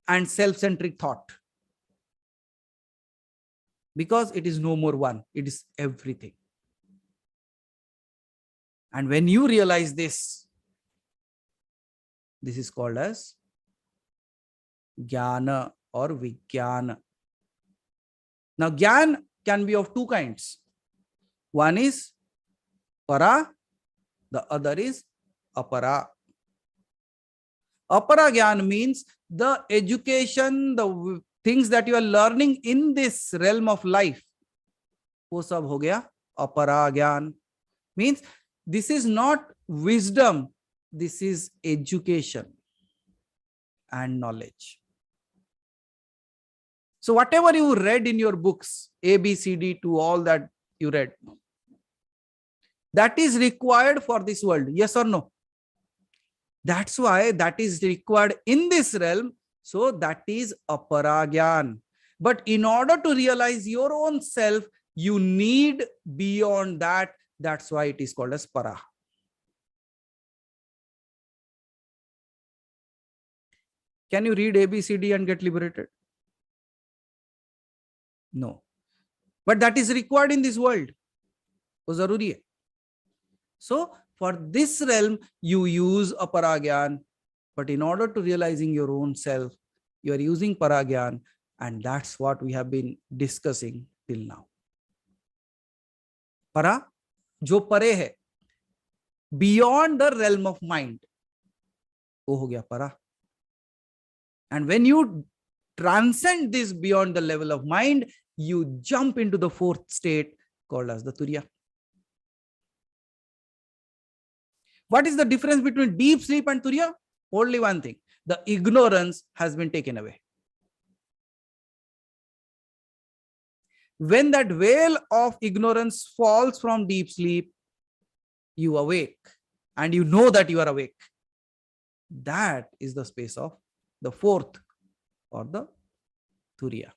[SPEAKER 3] and self-centric thought. Because it is no more one, it is everything. And when you realize this, this is called as Jnana or Vijnana. Now, Jnana can be of two kinds. One is Para, the other is Apara. Apara Jnana means the education, the things that you are learning in this realm of life. वो सब हो गया अपरा ज्ञान. Means this is not wisdom, this is education and knowledge. So whatever you read in your books, A, B, C, D, to all that you read, that is required for this world. Yes or no? That's why that is required in this realm. So that is aparagyan. But in order to realize your own self, you need beyond that. That's why it is called as para. Can you read A, B, C, D and get liberated? No. But that is required in this world. वो जरूरी है. So for this realm, you use aparagyan. But in order to realizing your own self, you are using paragyan. And that's what we have been discussing till now. Para, जो परे है, beyond the realm of mind, वो हो गया para. And when you transcend this beyond the level of mind, you jump into the fourth state called as the Turiya. What is the difference between deep sleep and Turiya? Only one thing. The ignorance has been taken away. When that veil of ignorance falls from deep sleep, you awake and you know that you are awake. That is the space of the fourth or the Turiya.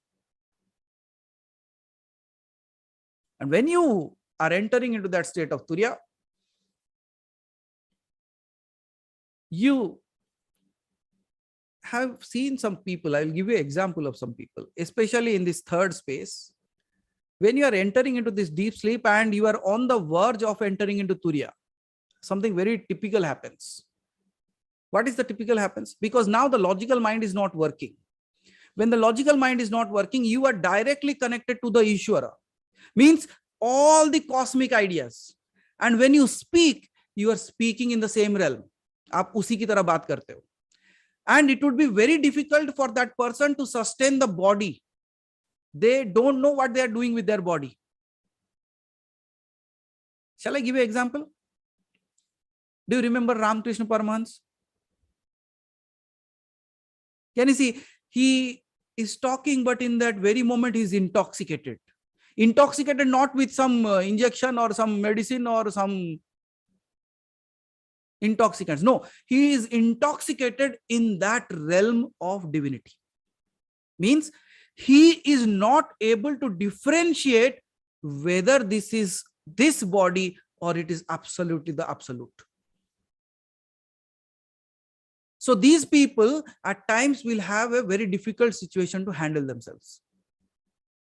[SPEAKER 3] And when you are entering into that state of Turiya, you have seen some people. I will give you an example of some people, especially in this third space. When you are entering into this deep sleep and you are on the verge of entering into Turiya, something very typical happens. What is the typical happens? Because now the logical mind is not working. When the logical mind is not working, you are directly connected to the Ishvara. Means all the cosmic ideas. And when you speak, you are speaking in the same realm. आप उसी की तरह बात करते हो. And it would be very difficult for that person to sustain the body. They don't know what they are doing with their body. Shall I give you an example? Do you remember Ramakrishna Paramahansa? Can you see? He is talking, but in that very moment, he is intoxicated. Intoxicated not with some injection or some medicine or some intoxicants. No, he is intoxicated in that realm of divinity. Means he is not able to differentiate whether this is this body or it is absolutely the absolute. So these people at times will have a very difficult situation to handle themselves.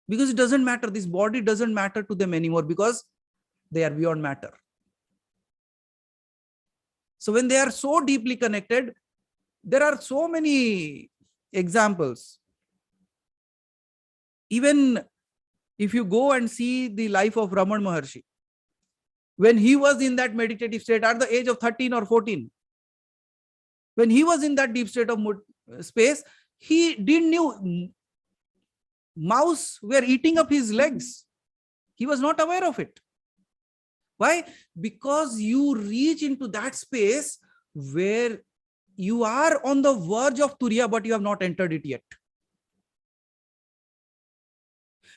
[SPEAKER 3] Because it doesn't matter. This body doesn't matter to them anymore because they are beyond matter. So when they are so deeply connected, there are so many examples. Even if you go and see the life of Raman Maharshi, when he was in that meditative state at the age of 13 or 14, when he was in that deep state of space, he didn't know mouse were eating up his legs. He was not aware of it. Why? Because you reach into that space where you are on the verge of Turiya, but you have not entered it yet.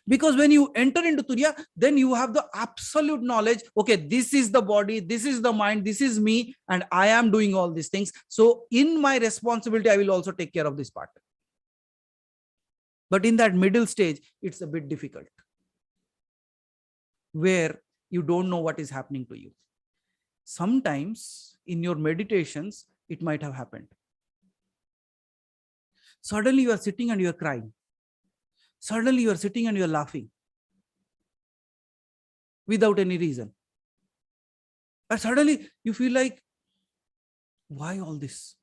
[SPEAKER 3] Because when you enter into Turiya, then you have the absolute knowledge. Okay, this is the body, this is the mind, this is me, and I am doing all these things. So in my responsibility, I will also take care of this part. But in that middle stage, it's a bit difficult, where you don't know what is happening to you. Sometimes in your meditations, it might have happened. Suddenly you are sitting and you are crying. Suddenly you are sitting and you are laughing without any reason. And suddenly you feel like, why all this?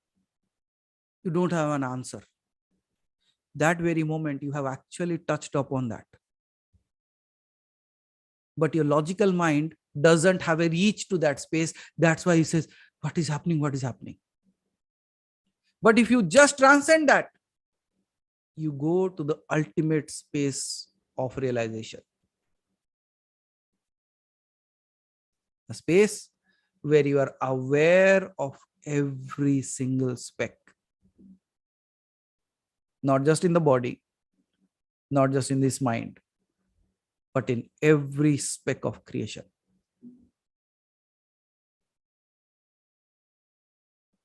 [SPEAKER 3] You don't have an answer. That very moment you have actually touched upon that. But your logical mind doesn't have a reach to that space. That's why he says, what is happening? What is happening? But if you just transcend that, you go to the ultimate space of realization. A space where you are aware of every single speck. Not just in the body, not just in this mind, but in every speck of creation.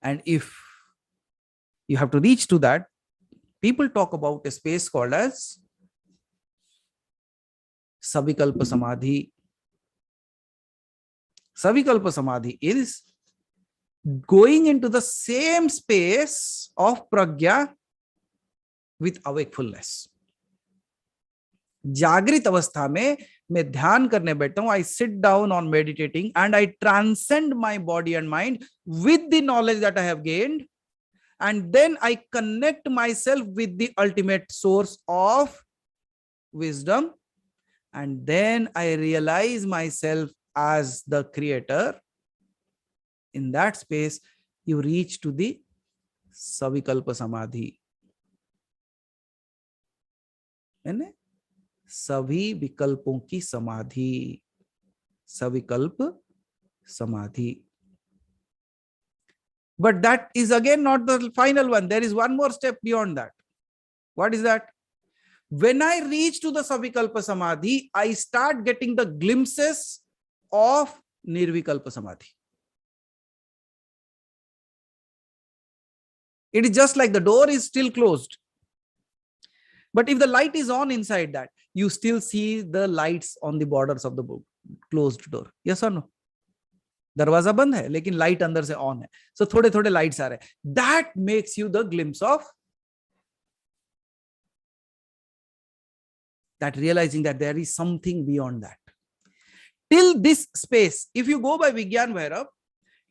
[SPEAKER 3] And if you have to reach to that, people talk about a space called as Savikalpa Samadhi. Savikalpa Samadhi is going into the same space of pragya with awakefulness. जागृत अवस्था में मैं ध्यान करने बैठता हूं. I sit down on meditating and I transcend my body and mind with the knowledge that I have gained, and then I connect myself with the ultimate source of wisdom, and then I realize myself as the creator. In that space, you reach to the Savikalpa Samadhi. सभी विकल्पों की समाधि, सविकल्प समाधि. But that is again not the final one. There is one more step beyond that. What is that? When I reach to the Savikalpa Samadhi, I start getting the glimpses of Nirvikalpa Samadhi. It is just like the door is still closed. But if the light is on inside that, you still see the lights on the borders of the closed door. Yes or no? दरवाजा बंद है लेकिन light अंदर से on है. So थोड़े थोड़े lights आ रहे हैं. That makes you the glimpse of that, realizing that there is something beyond that. Till this space, if you go by Vigyan Bhairav,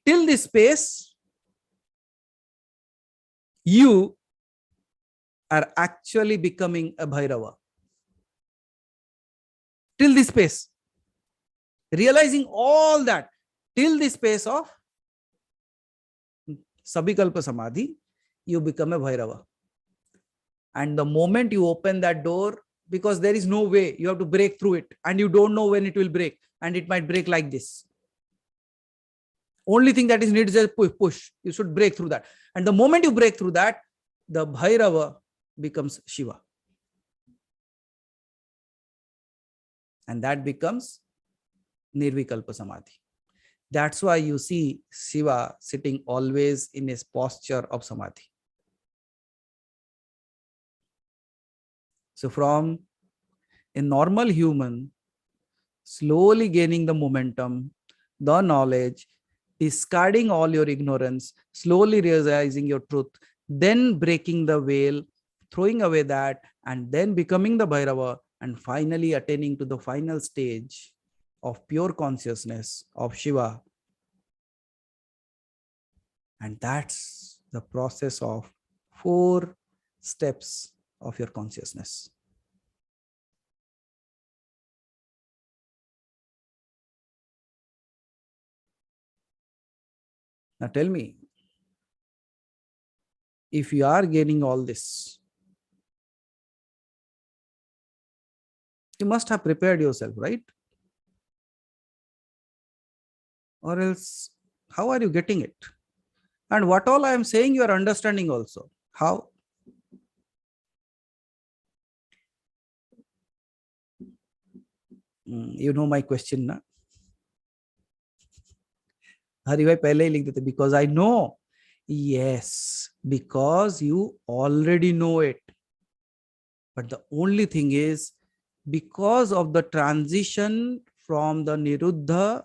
[SPEAKER 3] till this space, you are actually becoming a Bhairava. Till this space, realizing all that, till the space of Sabhikalpa Samadhi, you become a Bhairava. And the moment you open that door, because there is no way, you have to break through it, and you don't know when it will break, and it might break like this. Only thing that is needed is a push. You should break through that. And the moment you break through that, the Bhairava becomes Shiva. And that becomes Nirvikalpa Samadhi. That's why you see Shiva sitting always in his posture of Samadhi. So from a normal human, slowly gaining the momentum, the knowledge, discarding all your ignorance, slowly realizing your truth, then breaking the veil, throwing away that, and then becoming the Bhairava, and finally attaining to the final stage of pure consciousness of Shiva. And that's the process of 4 steps of your consciousness. Now tell me, if you are gaining all this, you must have prepared yourself, right? Or else, how are you getting it? And what all I am saying, you are understanding also. How? You know my question, na? Hari bhai pehle hi likh dete, because I know. Yes, because you already know it. But the only thing is, because of the transition from the Niruddha,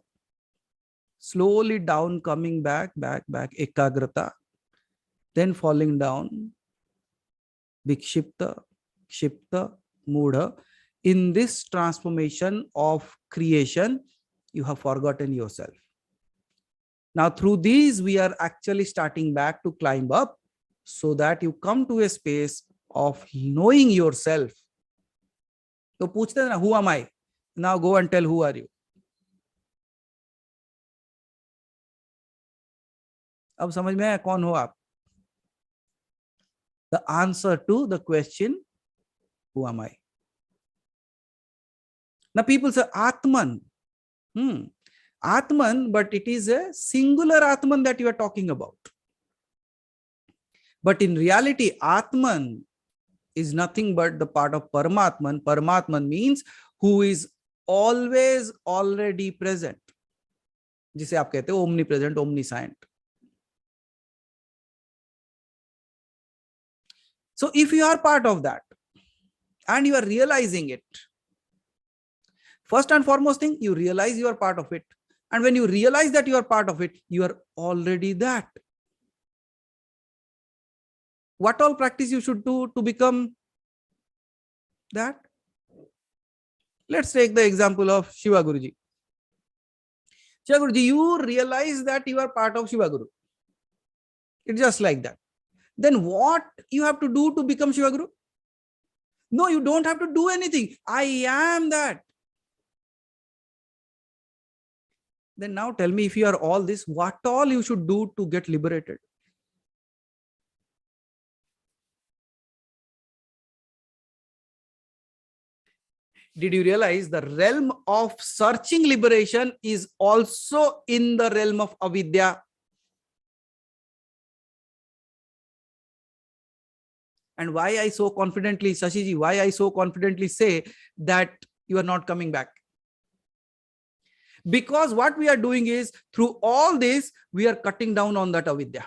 [SPEAKER 3] slowly down, coming back, Ekagrata, then falling down, Vikshipta, Kshipta, Mudha. In this transformation of creation, you have forgotten yourself. Now through these, we are actually starting back to climb up so that you come to a space of knowing yourself. So पूछते हैं ना, who am I? Now go and tell, who are you? अब समझ में आया कौन हो आप? The answer to the question, who am I? Now people say Atman. Atman, but it is a singular Atman that you are talking about. But in reality, Atman is nothing but the part of Paramatman. Paramatman means who is always already present. जिसे आप कहते हो omnipresent, omniscient. So if you are part of that and you are realizing it, first and foremost thing, you realize you are part of it. And when you realize that you are part of it, you are already that. What all practice you should do to become that? Let's take the example of Shiva Guruji. Shiva Guruji, you realize that you are part of Shiva Guru. It's just like that. Then what you have to do to become Shiva Guru? No, you don't have to do anything. I am that. Then now tell me, if you are all this, what all you should do to get liberated? Did you realize the realm of searching liberation is also in the realm of avidya? And why I so confidently, Shashiji, why I so confidently say that you are not coming back? Because what we are doing is, through all this, we are cutting down on that avidya.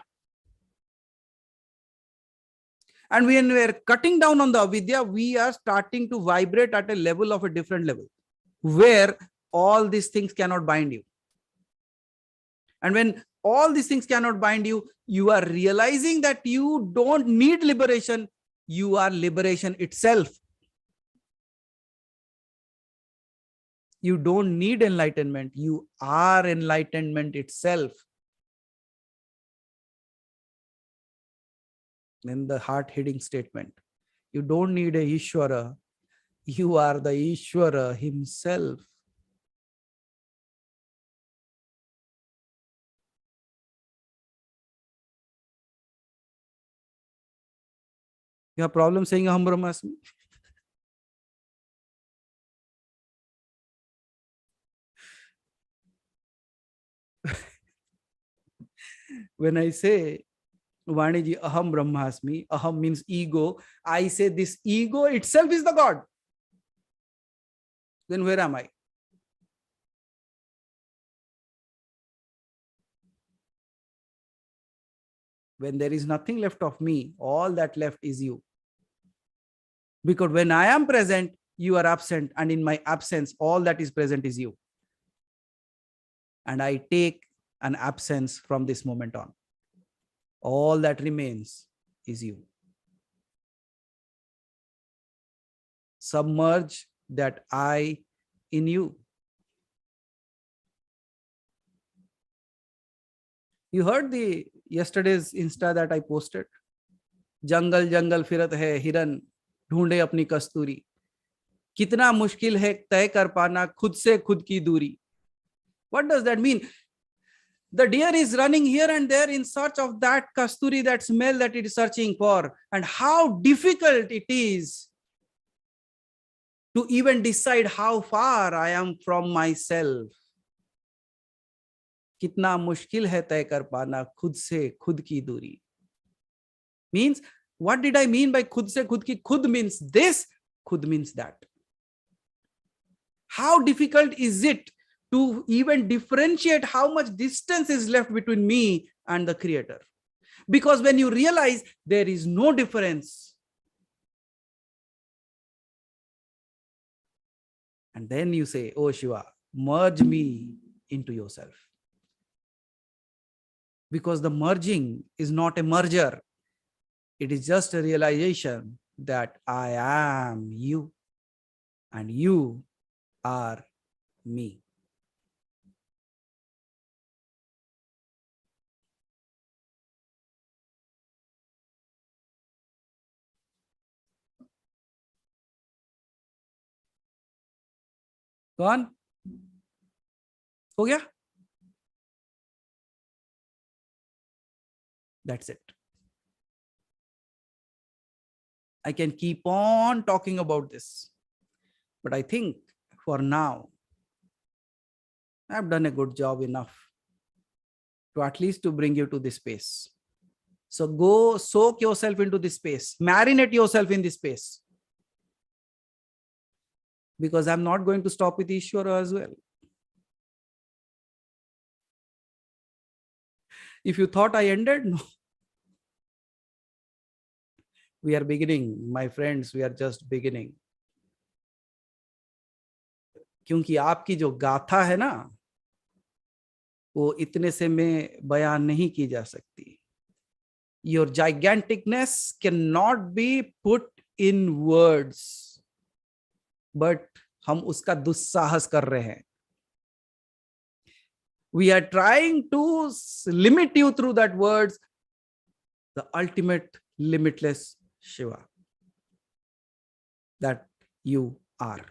[SPEAKER 3] And when we are cutting down on the avidya, we are starting to vibrate at a level of a different level, where all these things cannot bind you. And when all these things cannot bind you, you are realizing that you don't need liberation. You are liberation itself. You don't need enlightenment. You are enlightenment itself. Then the hard-hitting statement. You don't need a Ishvara. You are the Ishvara himself. You have problem saying Aham Brahmasmi? When I say, Vaniji, Aham Brahmasmi, Aham means ego, I say this ego itself is the God. Then where am I? When there is nothing left of me, all that left is you. Because when I am present, you are absent, and in my absence, all that is present is you. And I take an absence from this moment on. All that remains is you. Submerge that I in you. You heard the yesterday's Insta that I posted? जंगल जंगल फिरत है हिरन ढूंढे अपनी कस्तूरी, कितना मुश्किल है तय कर पाना खुद से खुद की दूरी. What does that mean? The deer is running here and there in search of that kasturi, that smell that it is searching for, and how difficult it is to even decide how far I am from myself. कितना मुश्किल है तय कर पाना खुद से खुद की दूरी. Means, what did I mean by khud se khud ki? Khud means this, khud means that. How difficult is it to even differentiate how much distance is left between me and the Creator? Because when you realize there is no difference, and then you say, oh Shiva, merge me into yourself. Because the merging is not a merger. It is just a realization that I am you and you are me. Gone? हो गया? That's it. I can keep on talking about this, but I think for now, I've done a good job enough to at least to bring you to this space. So go soak yourself into this space, marinate yourself in this space. Because I'm not going to stop with Ishvara as well. If you thought I ended, no. We are beginning, my friends, we are just beginning. क्योंकि आपकी जो गाथा है ना, वो इतने से में बयान नहीं की जा सकती. Your giganticness cannot be put in words. But हम उसका दुस्साहस कर रहे हैं. We are trying to limit you through that words, the ultimate limitless Shiva that you are.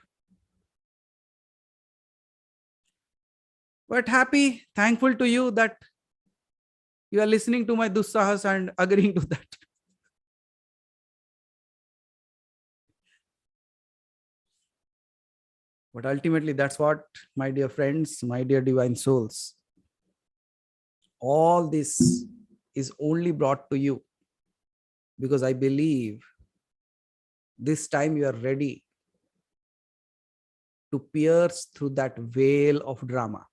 [SPEAKER 3] But happy, thankful to you that you are listening to my dussahas and agreeing to that. But ultimately, that's what, my dear friends, my dear divine souls, all this is only brought to you because I believe This time you are ready to pierce through that veil of drama.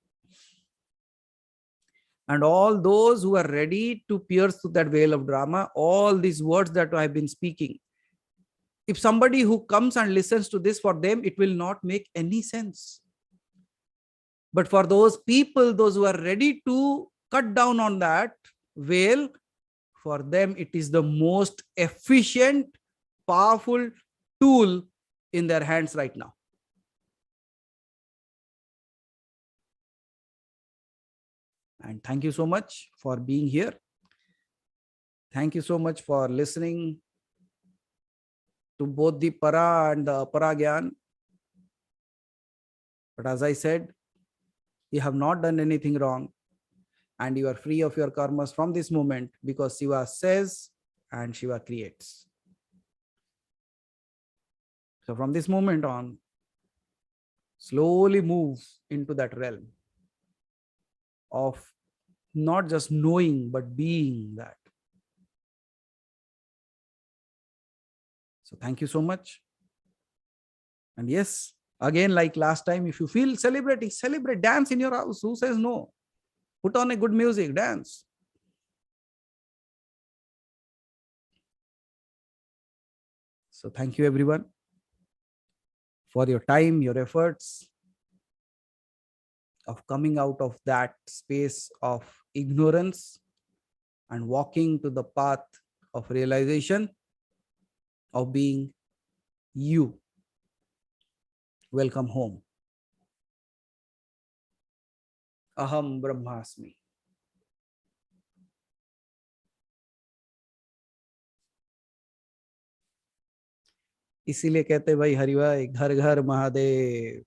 [SPEAKER 3] And all those who are ready to pierce through that veil of drama, all these words that I have been speaking, if somebody who comes and listens to this, for them, it will not make any sense. But for those people, those who are ready to cut down on that veil, for them, it is the most efficient, powerful tool in their hands right now. And thank you so much for being here. Thank you so much for listening to both the para and the apara gyan. But as I said, you have not done anything wrong, and you are free of your karmas from this moment, because Shiva says and Shiva creates. So from this moment on, slowly move into that realm of not just knowing, but being that. So thank you so much. And yes, again, like last time, if you feel celebrating, celebrate, dance in your house. Who says no? Put on a good music, dance. So thank you everyone for your time, your efforts of coming out of that space of ignorance and walking to the path of realization of being you. Welcome home. Aham Brahmasmi. इसीलिए कहते भाई हरिभाई, घर घर महादेव.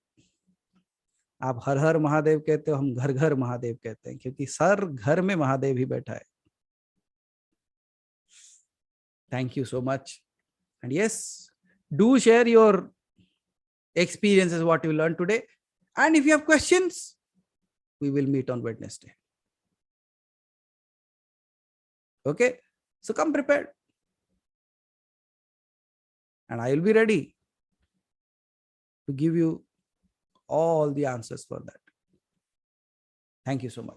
[SPEAKER 3] आप हर हर महादेव कहते हो, हम घर घर महादेव कहते हैं, क्योंकि सर घर में महादेव ही बैठा है. Thank you so much. And yes, do share your experiences, what you learned today. And if you have questions, we will meet on Wednesday. Okay, so come prepared, and I will be ready to give you all the answers for that. Thank you so much.